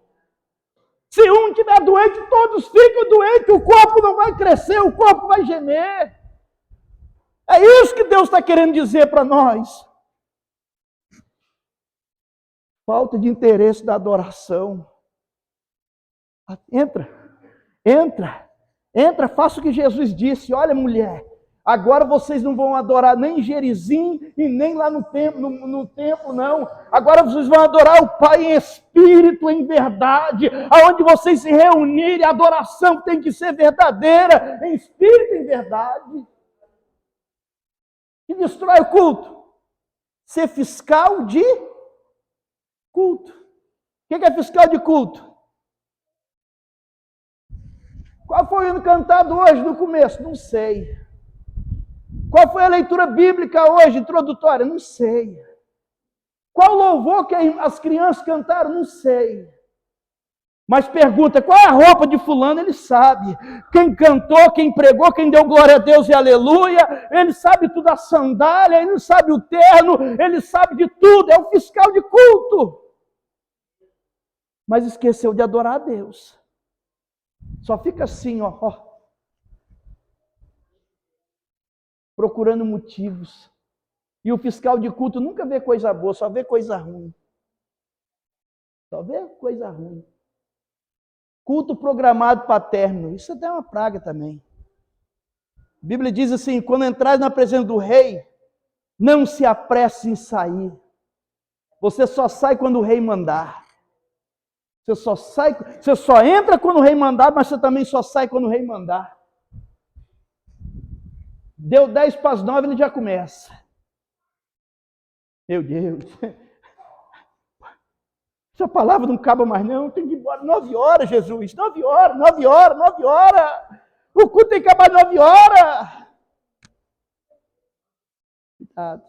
Se um estiver doente, todos ficam doentes, o corpo não vai crescer, o corpo vai gemer. É isso que Deus está querendo dizer para nós. Falta de interesse da adoração. Entra, faça o que Jesus disse. Olha, mulher, agora vocês não vão adorar nem em Gerizim e nem lá no templo, não. Agora vocês vão adorar o Pai em espírito, em verdade. Aonde vocês se reunirem, a adoração tem que ser verdadeira, em espírito e em verdade. E destrói o culto. Ser fiscal de culto. O que é fiscal de culto? Qual foi o hino cantado hoje no começo? Não sei. Qual foi a leitura bíblica hoje, introdutória? Não sei. Qual louvor que as crianças cantaram? Não sei. Mas pergunta, qual é a roupa de fulano? Ele sabe. Quem cantou, quem pregou, quem deu glória a Deus e aleluia, ele sabe tudo, a sandália, ele sabe o terno, ele sabe de tudo, é o fiscal de culto. Mas esqueceu de adorar a Deus. Só fica assim, ó, procurando motivos. E o fiscal de culto nunca vê coisa boa, só vê coisa ruim. Só vê coisa ruim. Culto programado paterno, isso até é uma praga também. A Bíblia diz assim, quando entrares na presença do rei, não se apresse em sair. Você só sai quando o rei mandar. Você só entra quando o rei mandar, mas você também só sai quando o rei mandar. Deu 10 para as 9, ele já começa. Meu Deus. Essa palavra não acaba mais não, tem que ir embora. 9 horas, Jesus. 9 horas. O culto tem que acabar 9 horas. Cuidado.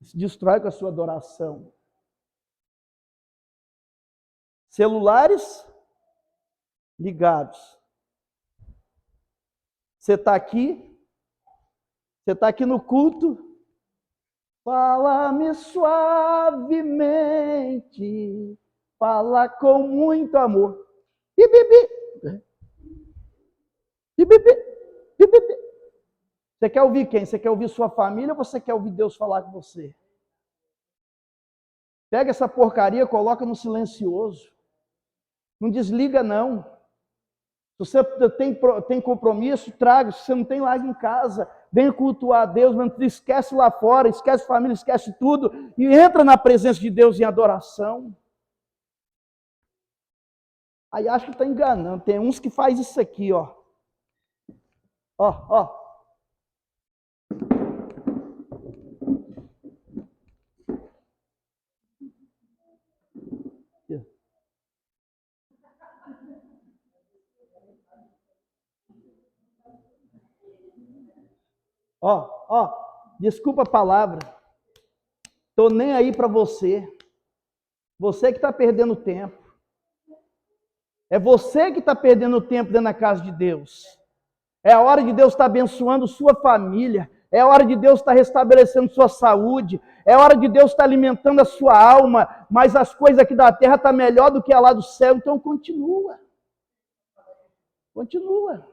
Se destrói com a sua adoração. Celulares ligados. Você está aqui no culto. Fala-me suavemente, fala com muito amor. Você quer ouvir quem? Você quer ouvir sua família ou você quer ouvir Deus falar com você? Pega essa porcaria, coloca no silencioso. Não desliga, não. Se você tem compromisso, traga. Se você não tem, larga em casa. Venha cultuar a Deus, não esquece lá fora, esquece família, esquece tudo. E entra na presença de Deus em adoração. Aí acho que está enganando. Tem uns que faz isso aqui, ó. Ó. Ó, desculpa a palavra. Tô nem aí para você. Você que está perdendo tempo. É você que está perdendo tempo dentro da casa de Deus. É a hora de Deus estar abençoando sua família. É a hora de Deus estar restabelecendo sua saúde. É a hora de Deus estar alimentando a sua alma. Mas as coisas aqui da terra estão melhor do que a lá do céu. Então continua. Continua.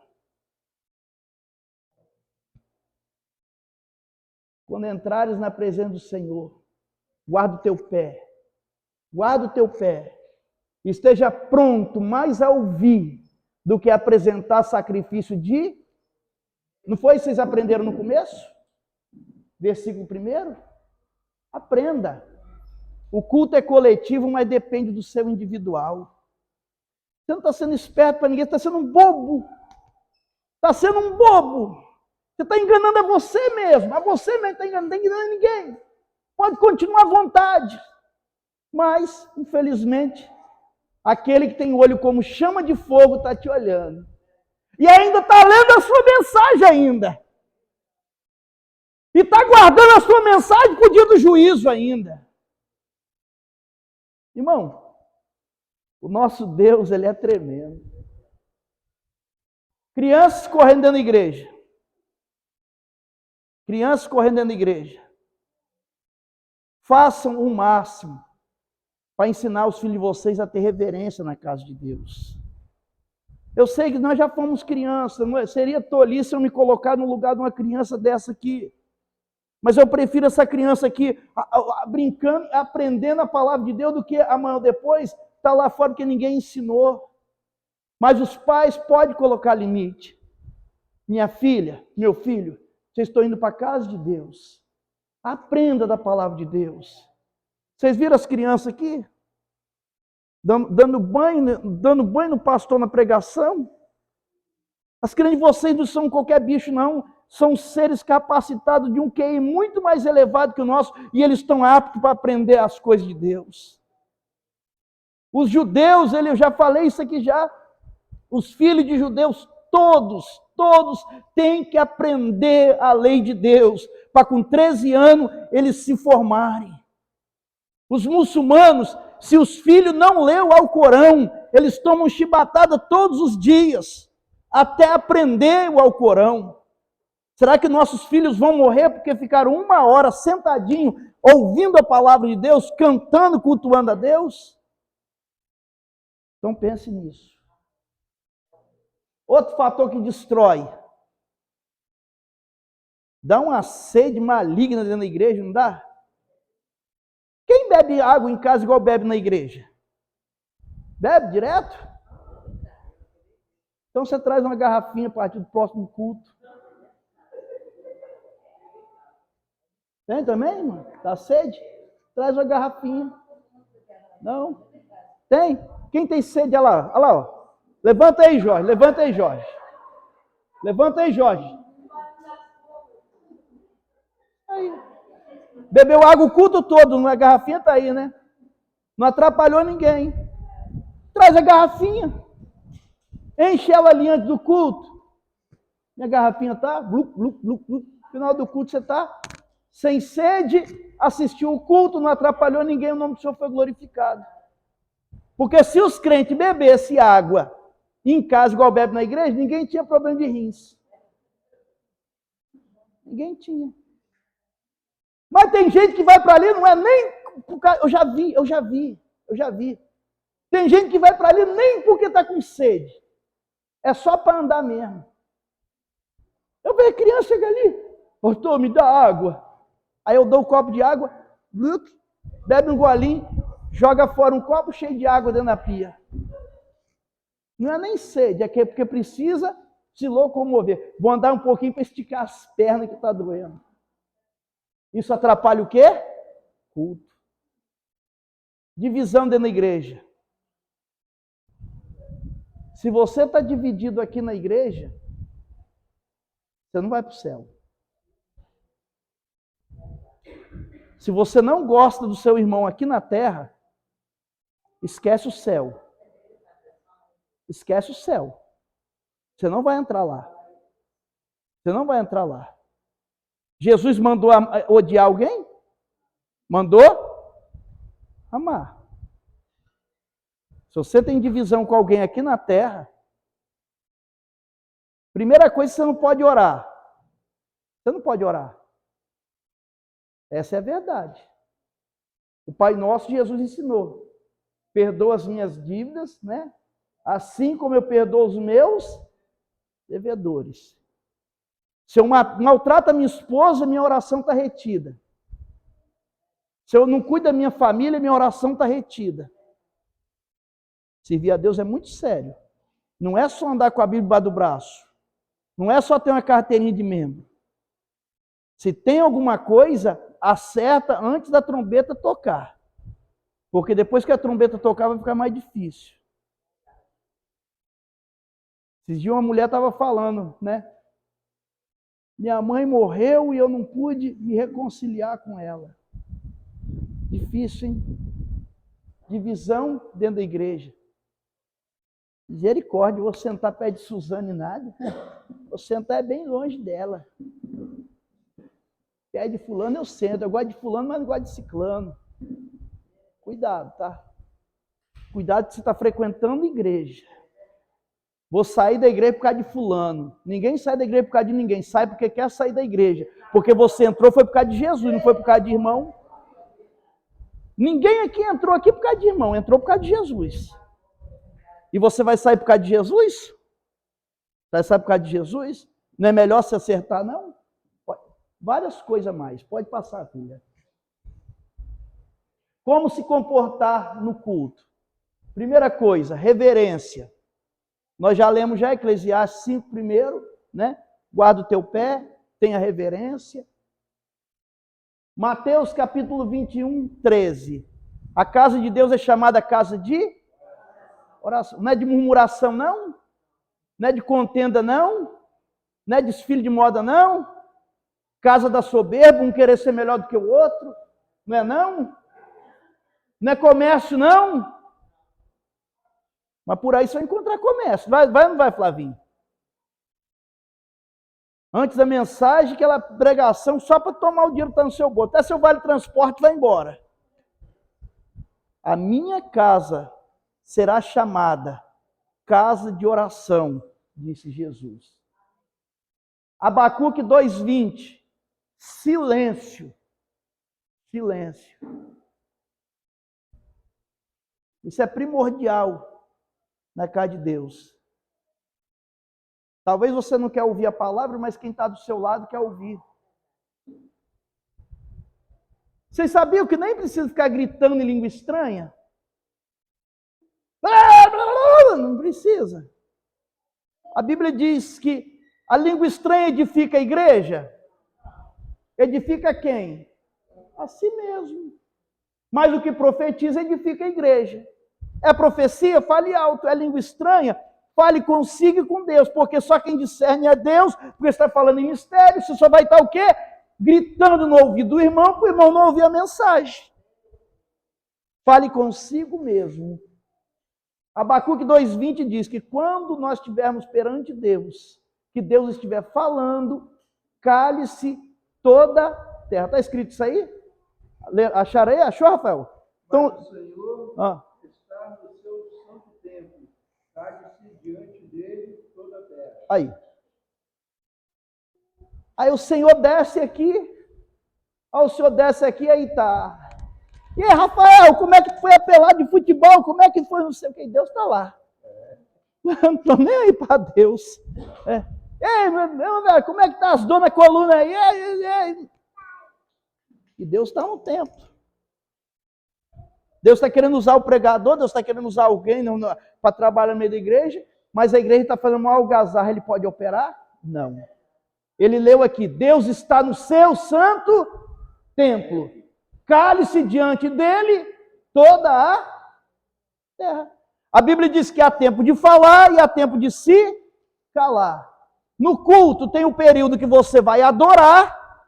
Quando entrares na presença do Senhor, guarda o teu pé. Guarda o teu pé. Esteja pronto mais a ouvir do que a apresentar sacrifício de... Não foi isso que vocês aprenderam no começo? Versículo 1. Aprenda. O culto é coletivo, mas depende do seu individual. Você não está sendo esperto para ninguém, você está sendo um bobo. Está sendo um bobo. Você está enganando a você mesmo. A você mesmo está enganando, não está enganando ninguém. Pode continuar à vontade. Mas, infelizmente, aquele que tem o olho como chama de fogo está te olhando. E ainda está lendo a sua mensagem ainda. E está guardando a sua mensagem para o dia do juízo ainda. Irmão, o nosso Deus, ele é tremendo. Crianças correndo dentro da igreja. Crianças correndo dentro da igreja. Façam o máximo para ensinar os filhos de vocês a ter reverência na casa de Deus. Eu sei que nós já fomos crianças, seria tolice eu me colocar no lugar de uma criança dessa aqui. Mas eu prefiro essa criança aqui brincando, aprendendo a palavra de Deus, do que amanhã ou depois estar lá fora porque ninguém ensinou. Mas os pais podem colocar limite. Minha filha, meu filho, vocês estão indo para a casa de Deus. Aprenda da palavra de Deus. Vocês viram as crianças aqui? Dando banho no pastor na pregação? As crianças de vocês não são qualquer bicho, não. São seres capacitados de um QI muito mais elevado que o nosso, e eles estão aptos para aprender as coisas de Deus. Os judeus, eu já falei isso aqui já, os filhos de judeus, todos têm que aprender a lei de Deus, para com 13 anos eles se formarem. Os muçulmanos, se os filhos não leu o Alcorão, eles tomam chibatada todos os dias, até aprender o Alcorão. Será que nossos filhos vão morrer porque ficaram 1 hora sentadinho, ouvindo a palavra de Deus, cantando, cultuando a Deus? Então pense nisso. Outro fator que destrói. Dá uma sede maligna dentro da igreja, não dá? Quem bebe água em casa igual bebe na igreja? Bebe direto? Então você traz uma garrafinha a partir do próximo culto. Tem também, irmão? Tá sede? Traz uma garrafinha. Não? Tem? Quem tem sede? Olha lá, olha lá. Ó. Levanta aí, Jorge. Levanta aí, Jorge. Levanta aí, Jorge. Aí. Bebeu água o culto todo, a garrafinha está aí, né? Não atrapalhou ninguém. Traz a garrafinha. Enche ela ali antes do culto. Minha garrafinha está, blup, blup, blup, blup. No final do culto você está sem sede, assistiu o culto, não atrapalhou ninguém, o nome do Senhor foi glorificado. Porque se os crentes bebessem água em casa igual bebe na igreja, ninguém tinha problema de rins. Ninguém tinha. Mas tem gente que vai para ali, não é nem... Eu já vi. Tem gente que vai para ali nem porque está com sede. É só para andar mesmo. Eu vejo a criança chegar ali, pastor, me dá água. Aí eu dou um copo de água, bebe um golinho, joga fora um copo cheio de água dentro da pia. Não é nem sede, é porque precisa se locomover. Vou andar um pouquinho para esticar as pernas que está doendo. Isso atrapalha o quê? Culto. Divisão dentro da igreja. Se você está dividido aqui na igreja, você não vai para o céu. Se você não gosta do seu irmão aqui na terra, esquece o céu. Esquece o céu. Você não vai entrar lá. Você não vai entrar lá. Jesus mandou odiar alguém? Mandou amar. Se você tem divisão com alguém aqui na terra, primeira coisa, você não pode orar. Você não pode orar. Essa é a verdade. O Pai Nosso, Jesus ensinou. Perdoa as minhas dívidas, né? Assim como eu perdoo os meus devedores. Se eu maltrato a minha esposa, minha oração está retida. Se eu não cuido da minha família, minha oração está retida. Servir a Deus é muito sério. Não é só andar com a Bíblia debaixo do braço. Não é só ter uma carteirinha de membro. Se tem alguma coisa, acerta antes da trombeta tocar. Porque depois que a trombeta tocar, vai ficar mais difícil. Esses dias uma mulher estava falando, né? Minha mãe morreu e eu não pude me reconciliar com ela. Difícil, hein? Divisão dentro da igreja. Misericórdia, vou sentar perto de Suzane nada. Vou sentar bem longe dela. Perto de fulano eu sento. Eu gosto de fulano, mas não gosto de ciclano. Cuidado, tá? Cuidado que você está frequentando a igreja. Vou sair da igreja por causa de fulano. Ninguém sai da igreja por causa de ninguém. Sai porque quer sair da igreja. Porque você entrou foi por causa de Jesus, não foi por causa de irmão. Ninguém aqui entrou aqui por causa de irmão. Entrou por causa de Jesus. E você vai sair por causa de Jesus? Vai sair por causa de Jesus? Não é melhor se acertar, não? Várias coisas a mais. Pode passar, filha. Como se comportar no culto? Primeira coisa, reverência. Nós já lemos já Eclesiastes 5 primeiro, né? Guarda o teu pé, tenha reverência. Mateus capítulo 21, 13. A casa de Deus é chamada casa de oração. Não é de murmuração, não. Não é de contenda, não. Não é desfile de moda, não. Casa da soberba, um querer ser melhor do que o outro. Não é, não. Não é comércio, não. Mas por aí você vai encontrar comércio. Vai ou não vai, Flavinho? Antes da mensagem, aquela pregação só para tomar o dinheiro que está no seu bolso. Até seu vale transporte vai embora. A minha casa será chamada casa de oração, disse Jesus. Abacuque 2:20, silêncio, silêncio. Isso é primordial na casa de Deus. Talvez você não quer ouvir a palavra, mas quem está do seu lado quer ouvir. Vocês sabiam que nem precisa ficar gritando em língua estranha? Não precisa. A Bíblia diz que a língua estranha edifica a igreja. Edifica quem? A si mesmo. Mas o que profetiza edifica a igreja. É profecia? Fale alto. É língua estranha? Fale consigo e com Deus. Porque só quem discerne é Deus, porque está falando em mistério. Você só vai estar o quê? Gritando no ouvido do irmão, para o irmão não ouvir a mensagem. Fale consigo mesmo. Abacuque 2:20 diz que quando nós estivermos perante Deus, que Deus estiver falando, cale-se toda a terra. Está escrito isso aí? Acharei? Achou, Rafael? Então, mas o Senhor está no seu santo templo, cale-se diante dele toda a terra. Aí o Senhor desce aqui, o Senhor desce aqui, aí tá. E aí, Rafael, como é que foi a pelada de futebol? Como é que foi? Não sei o que. Deus está lá. Não estou nem aí para Deus. Ei, meu velho, como é que tá as dores na coluna aí? E Deus está no templo. Deus está querendo usar o pregador, Deus está querendo usar alguém para trabalhar no meio da igreja, mas a igreja está fazendo uma algazarra, ele pode operar? Não. Ele leu aqui, Deus está no seu santo templo. Cale-se diante dele toda a terra. A Bíblia diz que há tempo de falar e há tempo de se calar. No culto tem um período que você vai adorar.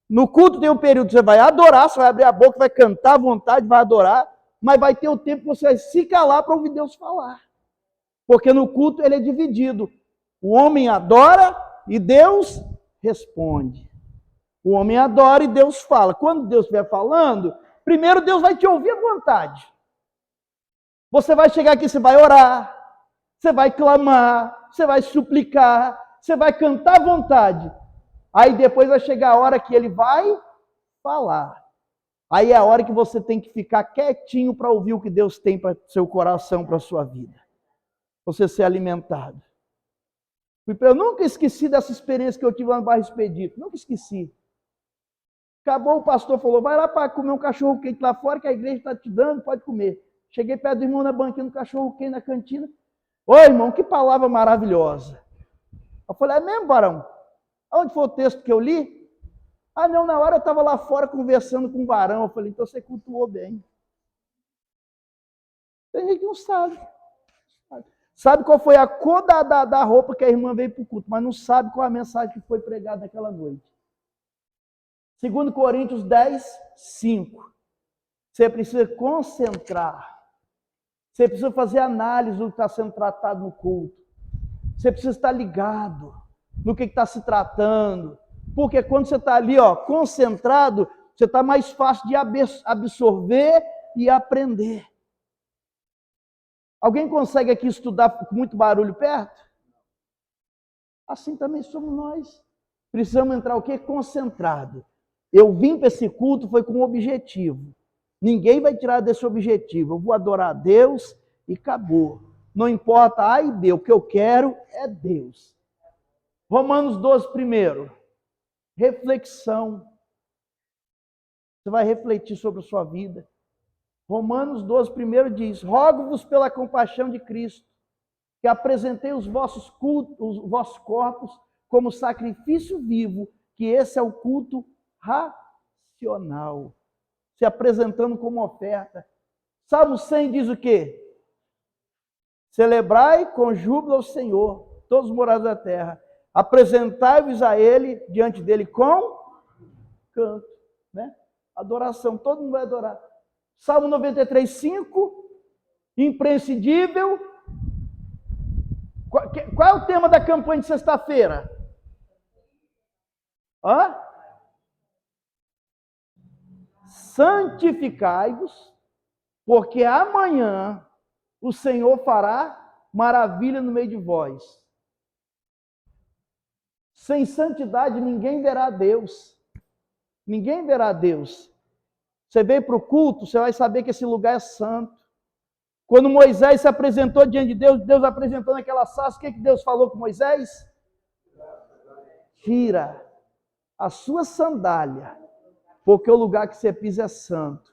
No culto tem um período que você vai adorar, você vai abrir a boca, vai cantar à vontade, vai adorar. Mas vai ter o tempo que você vai se calar para ouvir Deus falar. Porque no culto ele é dividido. O homem adora e Deus responde. O homem adora e Deus fala. Quando Deus estiver falando, primeiro Deus vai te ouvir à vontade. Você vai chegar aqui, você vai orar, você vai clamar, você vai suplicar, você vai cantar à vontade. Aí depois vai chegar a hora que ele vai falar. Aí é a hora que você tem que ficar quietinho para ouvir o que Deus tem para seu coração, para a sua vida. Você ser alimentado. Eu nunca esqueci dessa experiência que eu tive lá no bairro Expedito. Nunca esqueci. Acabou, o pastor falou, vai lá para comer um cachorro quente lá fora, que a igreja está te dando, pode comer. Cheguei perto do irmão na banquinha do cachorro quente na cantina. Ô irmão, que palavra maravilhosa. Eu falei, é mesmo, varão? Onde foi o texto que eu li? Ah, não, na hora eu estava lá fora conversando com o varão. Eu falei, então você cultuou bem. Tem gente que não sabe. Sabe qual foi a cor da roupa que a irmã veio para o culto, mas não sabe qual a mensagem que foi pregada naquela noite. 2 Coríntios 10:5. Você precisa concentrar. Você precisa fazer análise do que está sendo tratado no culto. Você precisa estar ligado no que está se tratando. Porque quando você está ali, concentrado, você está mais fácil de absorver e aprender. Alguém consegue aqui estudar com muito barulho perto? Assim também somos nós. Precisamos entrar o quê? Concentrado. Eu vim para esse culto, foi com um objetivo. Ninguém vai tirar desse objetivo. Eu vou adorar a Deus e acabou. Não importa A e B, o que eu quero é Deus. Romanos 12 primeiro. Reflexão. Você vai refletir sobre a sua vida. Romanos 12 primeiro diz, rogo-vos pela compaixão de Cristo, que apresentei os vossos corpos como sacrifício vivo, que esse é o culto racional. Se apresentando como oferta. Salmo 100 diz o quê? Celebrai com júbilo ao Senhor, todos os moradores da terra. Apresentai-vos a Ele, diante dEle com canto. Né? Adoração, todo mundo vai adorar. Salmo 93, 5. Imprescindível. Qual é o tema da campanha de sexta-feira? Santificai-vos, porque amanhã o Senhor fará maravilha no meio de vós. Sem santidade ninguém verá Deus. Ninguém verá Deus. Você veio para o culto, você vai saber que esse lugar é santo. Quando Moisés se apresentou diante de Deus, Deus apresentou naquela sarça, o que Deus falou com Moisés? Tira a sua sandália, porque o lugar que você pisa é santo.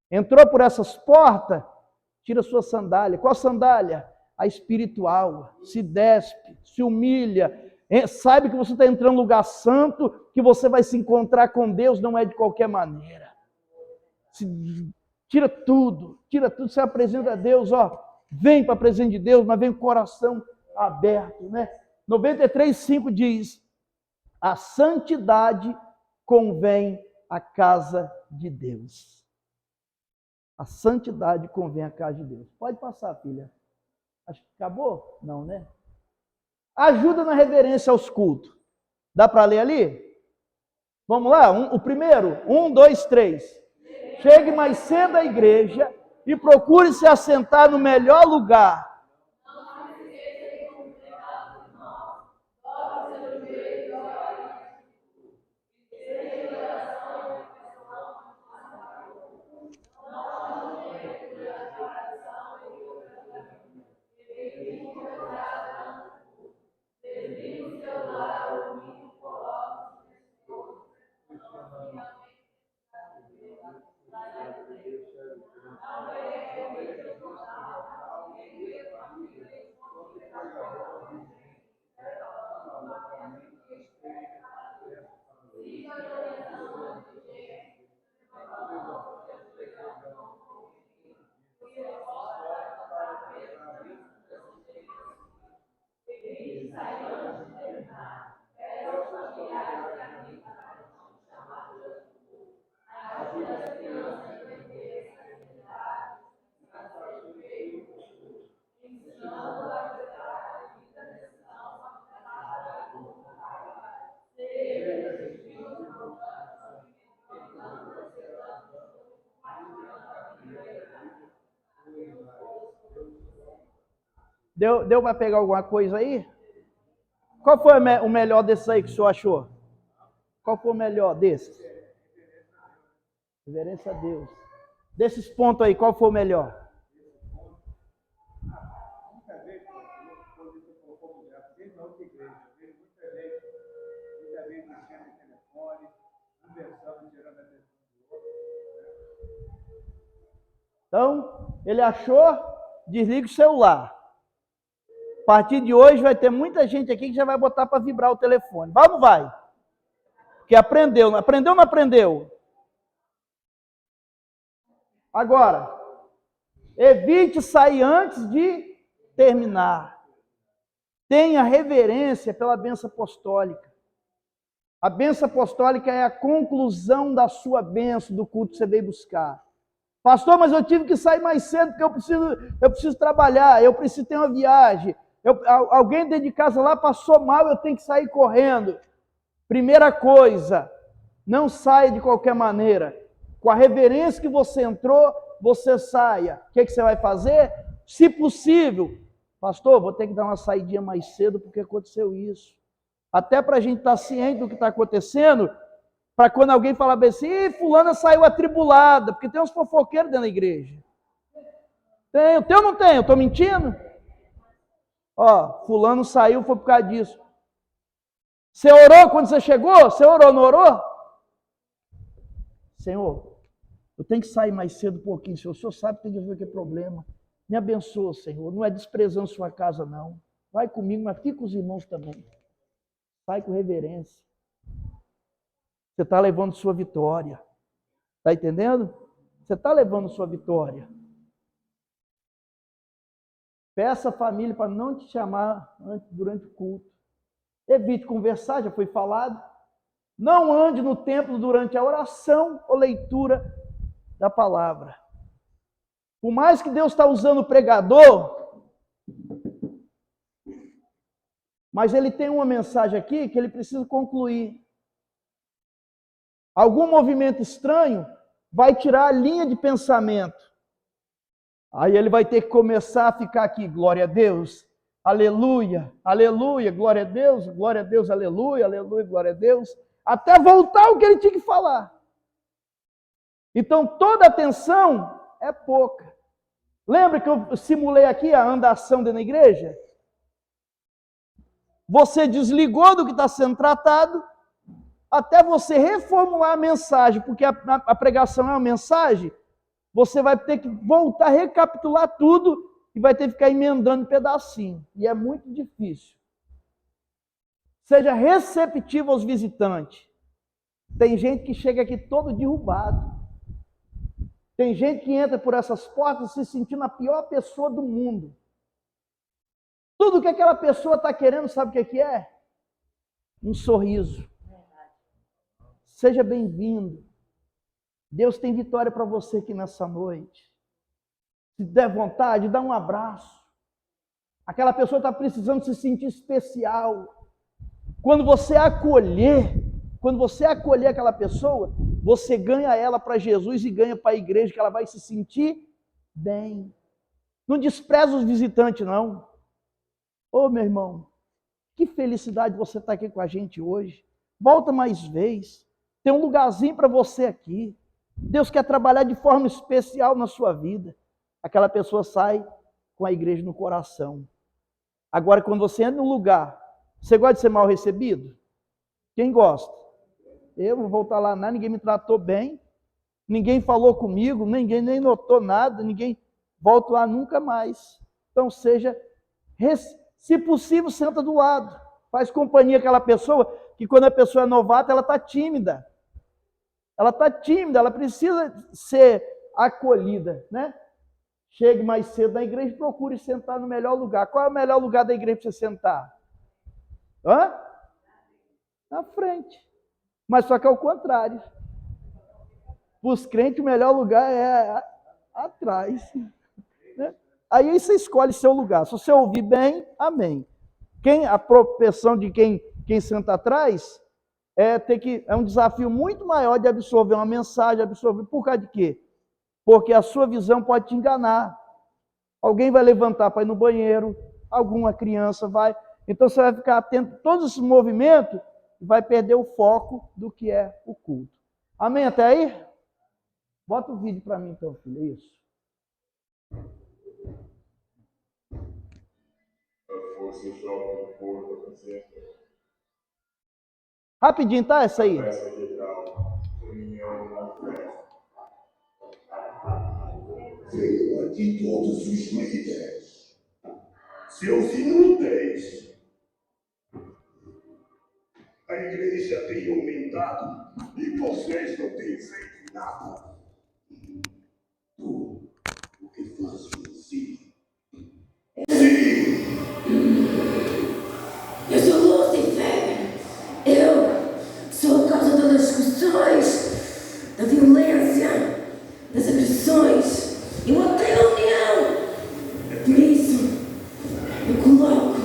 Entrou por essas portas, tira a sua sandália. Qual sandália? A espiritual. Se despe, se humilha. Sabe que você está entrando em um lugar santo, que você vai se encontrar com Deus, não é de qualquer maneira. Tira tudo, você apresenta a Deus, vem para a presença de Deus, mas vem com o coração aberto, né? 93:5 diz, a santidade convém à casa de Deus. A santidade convém à casa de Deus. Pode passar, filha. Acho que acabou? Não, né? Ajuda na reverência aos cultos. Dá para ler ali? Vamos lá? O primeiro. 1, 2, 3. Chegue mais cedo à igreja e procure se assentar no melhor lugar. Deu para pegar alguma coisa aí? Qual foi o melhor desses aí que o senhor achou? Qual foi o melhor desses? Reverência a Deus. Desses pontos aí, qual foi o melhor? Então, ele achou, desliga o celular. A partir de hoje vai ter muita gente aqui que já vai botar para vibrar o telefone. Vai ou não vai? Porque aprendeu. Aprendeu ou não aprendeu? Agora, evite sair antes de terminar. Tenha reverência pela bênção apostólica. A bênção apostólica é a conclusão da sua bênção, do culto que você veio buscar. Pastor, mas eu tive que sair mais cedo porque eu preciso trabalhar, eu preciso ter uma viagem. Alguém dentro de casa lá passou mal, eu tenho que sair correndo. Primeira coisa, não saia de qualquer maneira. Com a reverência que você entrou, você saia. O que você vai fazer? Se possível, pastor, vou ter que dar uma saidinha mais cedo porque aconteceu isso. Até para a gente estar ciente do que está acontecendo, para quando alguém falar bem assim, fulana saiu atribulada, porque tem uns fofoqueiros dentro da igreja. Tem ou não tem? Eu estou mentindo? Fulano saiu, foi por causa disso. Você orou quando você chegou? Você orou, não orou? Senhor, eu tenho que sair mais cedo um pouquinho, Senhor. O Senhor sabe que tem que resolver aquele problema. Me abençoa, Senhor. Não é desprezando sua casa, não. Vai comigo, mas fica com os irmãos também. Sai com reverência. Você está levando sua vitória. Está entendendo? Você está levando sua vitória. Peça a família para não te chamar durante o culto. Evite conversar, já foi falado. Não ande no templo durante a oração ou leitura da palavra. Por mais que Deus está usando o pregador, mas ele tem uma mensagem aqui que ele precisa concluir. Algum movimento estranho vai tirar a linha de pensamento. Aí ele vai ter que começar a ficar aqui, glória a Deus, aleluia, aleluia, glória a Deus, aleluia, aleluia, glória a Deus, até voltar o que ele tinha que falar. Então toda atenção é pouca. Lembra que eu simulei aqui a andação dentro da igreja? Você desligou do que está sendo tratado, até você reformular a mensagem, porque a pregação é uma mensagem, você vai ter que voltar a recapitular tudo e vai ter que ficar emendando pedacinho. E é muito difícil. Seja receptivo aos visitantes. Tem gente que chega aqui todo derrubado. Tem gente que entra por essas portas se sentindo a pior pessoa do mundo. Tudo que aquela pessoa está querendo, sabe o que é? Um sorriso. Seja bem-vindo. Deus tem vitória para você aqui nessa noite. Se der vontade, dá um abraço. Aquela pessoa está precisando se sentir especial. Quando você acolher aquela pessoa, você ganha ela para Jesus e ganha para a igreja, que ela vai se sentir bem. Não despreza os visitantes, não. Ô, meu irmão, que felicidade você estar aqui com a gente hoje. Volta mais vezes. Tem um lugarzinho para você aqui. Deus quer trabalhar de forma especial na sua vida. Aquela pessoa sai com a igreja no coração. Agora, quando você entra num lugar, você gosta de ser mal recebido? Quem gosta? Eu vou voltar lá, ninguém me tratou bem, ninguém falou comigo, ninguém nem notou nada, ninguém... Volto lá nunca mais. Então, se possível, senta do lado. Faz companhia àquela pessoa, que quando a pessoa é novata, ela está tímida. Ela está tímida, ela precisa ser acolhida, né? Chegue mais cedo na igreja e procure sentar no melhor lugar. Qual é o melhor lugar da igreja para você sentar? Na frente. Mas só que é o contrário. Para os crentes, o melhor lugar é atrás. Né? Aí você escolhe seu lugar. Se você ouvir bem, amém. A propensão de quem senta atrás é um desafio muito maior de absorver uma mensagem, por causa de quê? Porque a sua visão pode te enganar. Alguém vai levantar para ir no banheiro, alguma criança vai. Então você vai ficar atento a todos esses movimentos e vai perder o foco do que é o culto. Amém até aí? Bota o vídeo para mim então, filho. Isso. Rapidinho, tá? Essa aí. Veio aqui todos os líderes, seus inúteis. A igreja tem aumentado e vocês não têm feito nada. Tu, o que faz você? Sim! Eu sou Lúcifer. Eu sou a causa das discussões, da violência, das agressões. Eu odeio a união. Por isso, eu coloco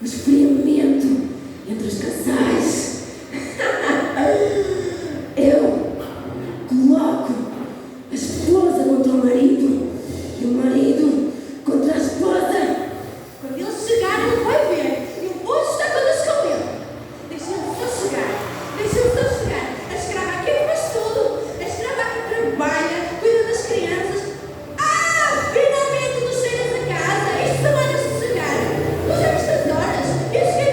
o experimento entre os casais. Eu coloco a esposa contra o marido e o marido contra a esposa. Quando eles chegarem, ele vai ver. Eu vou estar todas com ele. Deixa-me só chegar. A escrava aqui faz tudo. A escrava aqui trabalha, cuida das crianças. Finalmente tu chegas a casa. Isto semana se chegar. Tu já viste as horas? Eu cheguei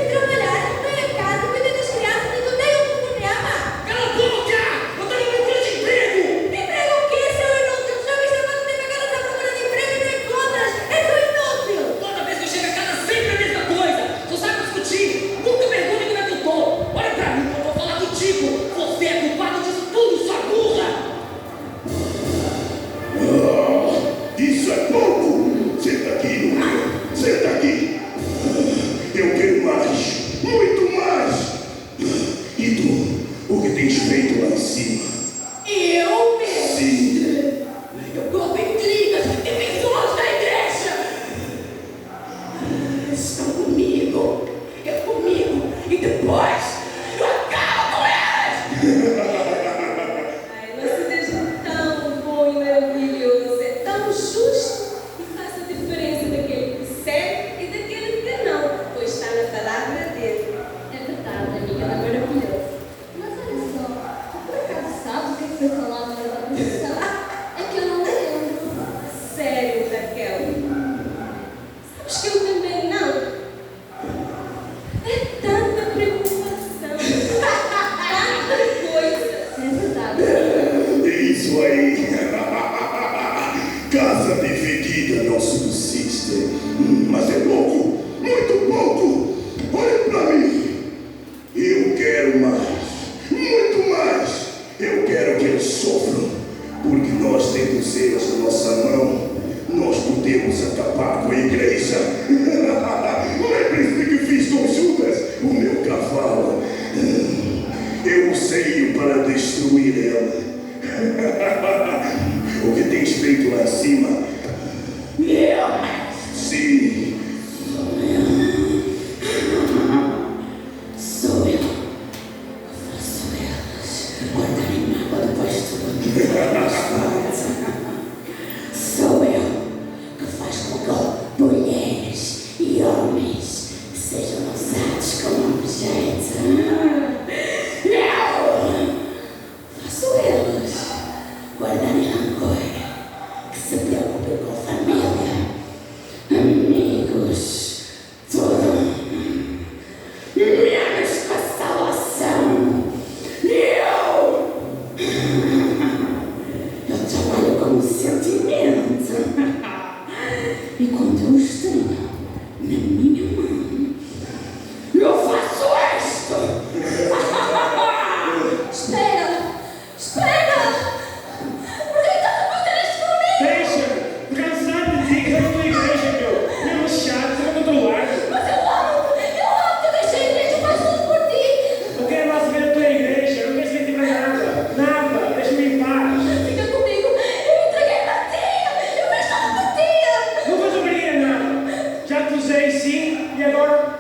dizem sim e agora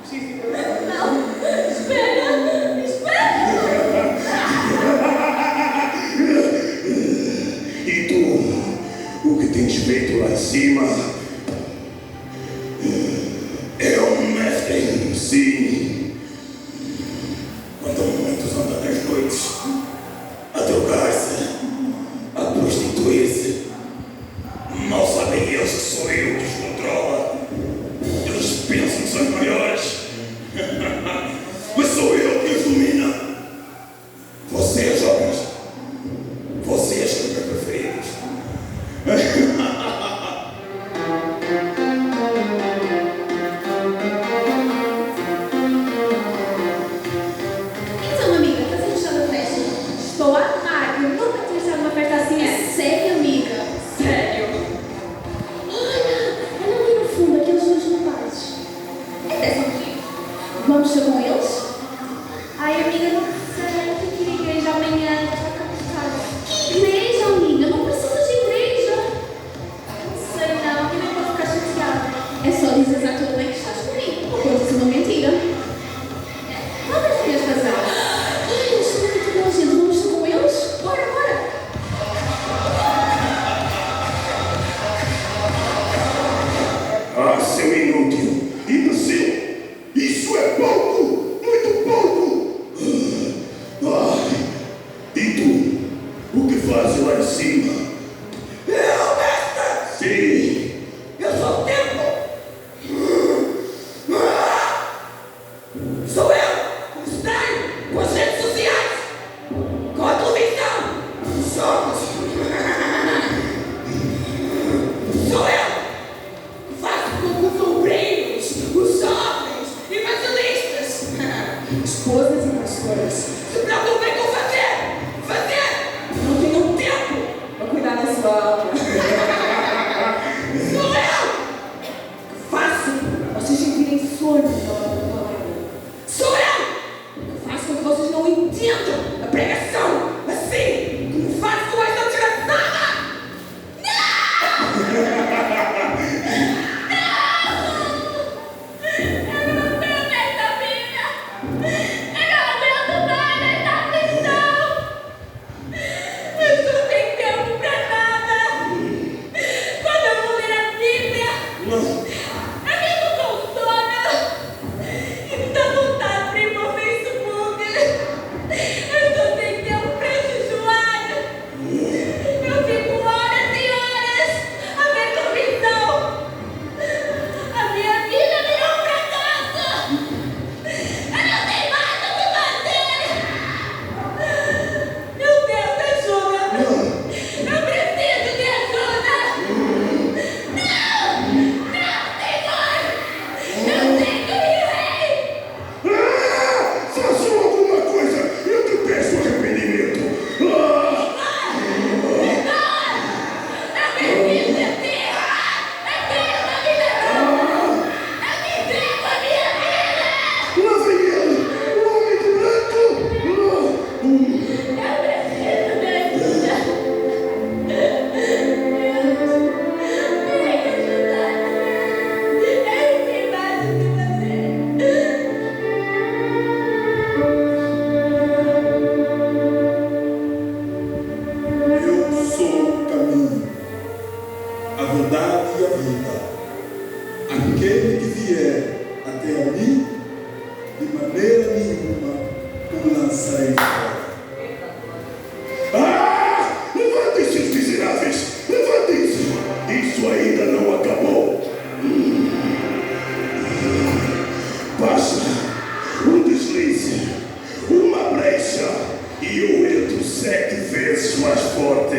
preciso de Não, espera, espera. E tu, o que tens feito lá em cima? É um mestre, sim. Quando muitos andam nas noites a drogar-se, a prostituir-se, mal sabem eles que sou eu que os controla. Eles pensam que são maiores, mas sou eu que os domina. Vocês, jovens, vocês são meus preferidos. Então, amiga, tá sendo chá da festa? Estou a amar. Eu nunca tinha estado numa festa assim. É sério, amiga? Sério. Olha ali no fundo, aqueles dois rapazes. É dessa aqui? Vamos ser com eles? Ai, amiga, não sei. Eu tenho que ir à igreja amanhã. Está complicado. Que igreja, amiga? Não precisas de igreja. Não sei, não. Eu nem vou ficar chateada. É só dizer a tua mãe que estás comigo. Não pode ser uma mentira. Talvez tenhas razão. Ai, eles estão aqui toda a gente. Vamos ser com eles? Bora, bora. Ah, seu inútil, imbecil! Isso é pouco! Muito pouco! Ai, e tu? O que fazes lá em cima? Eu, mestre! Sim! Eu sou o tempo! Sou eu! Estranho! Com as redes sociais! Com a televisão! Somos! Sou eu! Faço com que os obreiros, os jovens e evangelistas, esposas e pastoras, se preocupem com fazer! Fazer! Não tenham tempo para cuidar da sua alma. Sou eu! Que faço vocês sentirem sono na hora da palavra. Sou eu! Que faço com que vocês não entendam a pregação assim! Que me faço com esta desgraçada! Eu não tenho nessa vida. Eu não aguento mais essa pressão. Eu estou sem tempo pra nada. Quando eu vou ler a Bíblia, eu fico com sono. E me dá vontade de ir pro Facebook. Eu estou sem tempo pra jejuar. Eu fico horas e horas a ver televisão. A minha vida virou um fracasso. Eu não sei mais o que fazer. Meu Deus, ajuda. Eu preciso de ajuda. Não, Senhor. Eu sei que eu errei. Faça alguma coisa! Eu te peço arrependimento! Eu preciso de ti. Eu quero uma vida nova. Eu te entrego a minha vida. Lá vem ele! O homem de branco! Eu preciso de ajuda. Deus, vem me ajudar. Eu não sei mais o que fazer. Eu sou o caminho, a verdade e a vida. Aquele que vier até a mim, de maneira nenhuma o lançarei fora. Ah! Levantem-se os miseráveis! Levantem-se! Isso ainda não acabou! Basta um deslize, uma brecha e eu entro 7 vezes mais forte.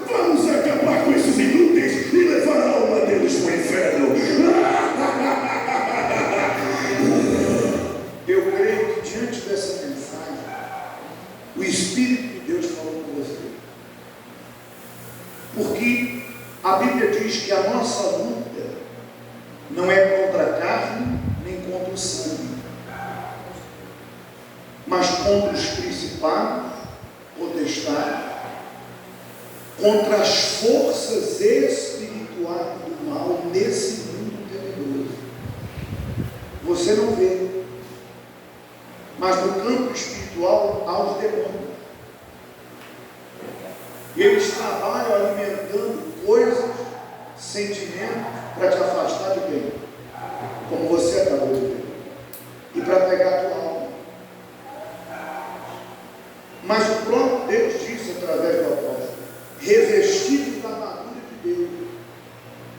Vamos acabar com esses inúteis e levar a alma deles para o inferno. Eu creio que diante dessa mensagem, o Espírito de Deus falou com você. Porque a Bíblia diz que a nossa luta não é contra a carne nem contra o sangue, mas contra os principados, potestades, contra as forças espirituais do mal nesse mundo tenebroso. Você não vê, mas no campo espiritual há os demônios. E eles trabalham alimentando coisas, sentimentos, para te afastar de quem? Como você acabou de ver. E para pegar a tua alma. Mas o próprio Deus disse através do apóstolo: revestidos da armadura de Deus,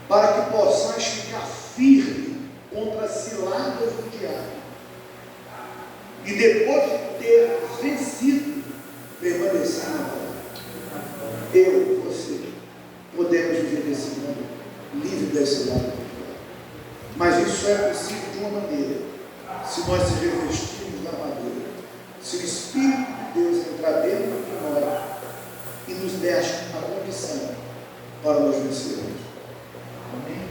para que possais ficar firme contra as ciladas do diabo. E depois de ter vencido, permanecer na palavra. Eu e você podemos viver nesse mundo livre desse lado. Mas isso é possível de uma maneira: se nós nos revestirmos da armadura, se o Espírito de Deus entrar dentro de nós e nos der a condição para nós vencermos. Amém?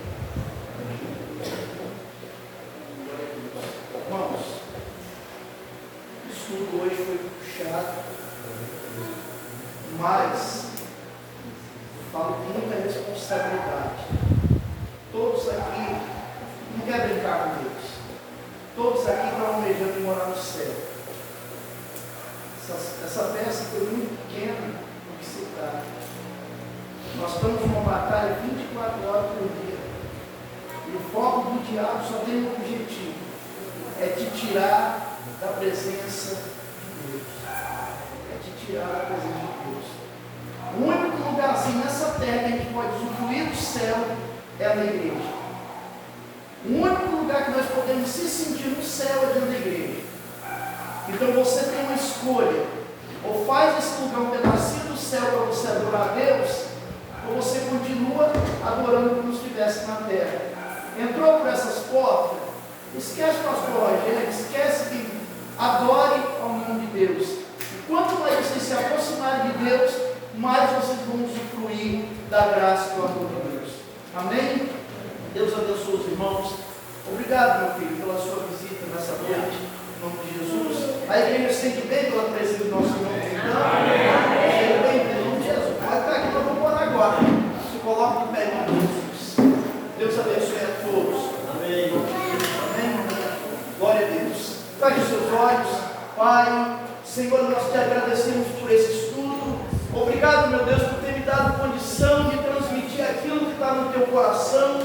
Irmãos, o estudo hoje foi puxado, mas falo com muita responsabilidade. Todos aqui não querem brincar com Deus. Todos aqui estão almejando morar no céu. Essa peça foi muito pequena no que se trata. Nós estamos numa batalha 24 horas por dia. E o foco do diabo só tem um objetivo: é te tirar da presença de Deus. É te tirar da presença de Deus. O único lugar assim nessa terra que a gente pode usufruir do céu é na igreja. O único lugar que nós podemos se sentir no céu é dentro da igreja. Então você tem uma escolha: ou faz esse lugar um pedacinho do céu para você adorar a Deus, ou você continua adorando como se estivesse na terra. Entrou por essas portas, esquece o pastor Rogério, esquece que adore ao nome de Deus. E quanto mais vocês se aproximarem de Deus, mais vocês vão usufruir da graça e do amor de Deus. Amém? Deus abençoe os irmãos. Obrigado, meu filho, pela sua visita nessa noite, em nome de Jesus. A igreja se sente bem pela presença do nosso irmão. Seja bem, em nome de Jesus. Pode estar aqui, nós vamos orar agora. Se coloque de pé em nome de Jesus. Deus abençoe a todos. Amém. Amém. Glória a Deus. Feche os seus olhos. Pai, Senhor, nós te agradecemos por esse estudo. Obrigado, meu Deus, por ter me dado condição de transmitir aquilo que está no teu coração.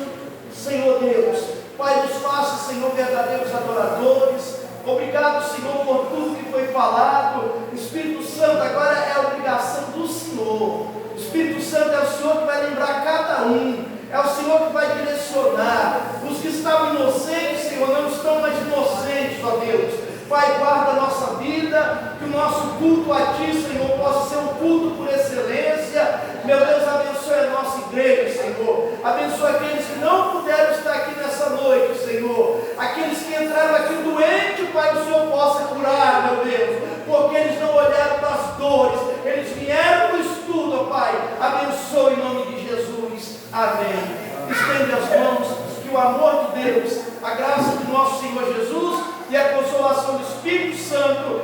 Senhor Deus, Pai, nos faça, Senhor, verdadeiros adoradores. Obrigado, Senhor, por tudo que foi falado. Espírito Santo, agora é a obrigação do Senhor. Espírito Santo, é o Senhor que vai lembrar cada um. É o Senhor que vai direcionar. Os que estavam inocentes, Senhor, não estão mais inocentes, ó Deus. Pai, guarda a nossa vida, que o nosso culto a Ti, Senhor, possa ser um culto por excelência. Meu Deus, abençoe a nossa igreja, Senhor. Abençoe aqueles que não puderam estar aqui nessa noite, Senhor. Aqueles que entraram aqui doentes, Pai, o Senhor possa curar, meu Deus. Porque eles não olharam para as dores, eles vieram para o estudo, ó Pai. Abençoe em nome de Jesus. Amém. Estende as mãos, que o amor de Deus, a graça do nosso Senhor Jesus e a consolação do Espírito Santo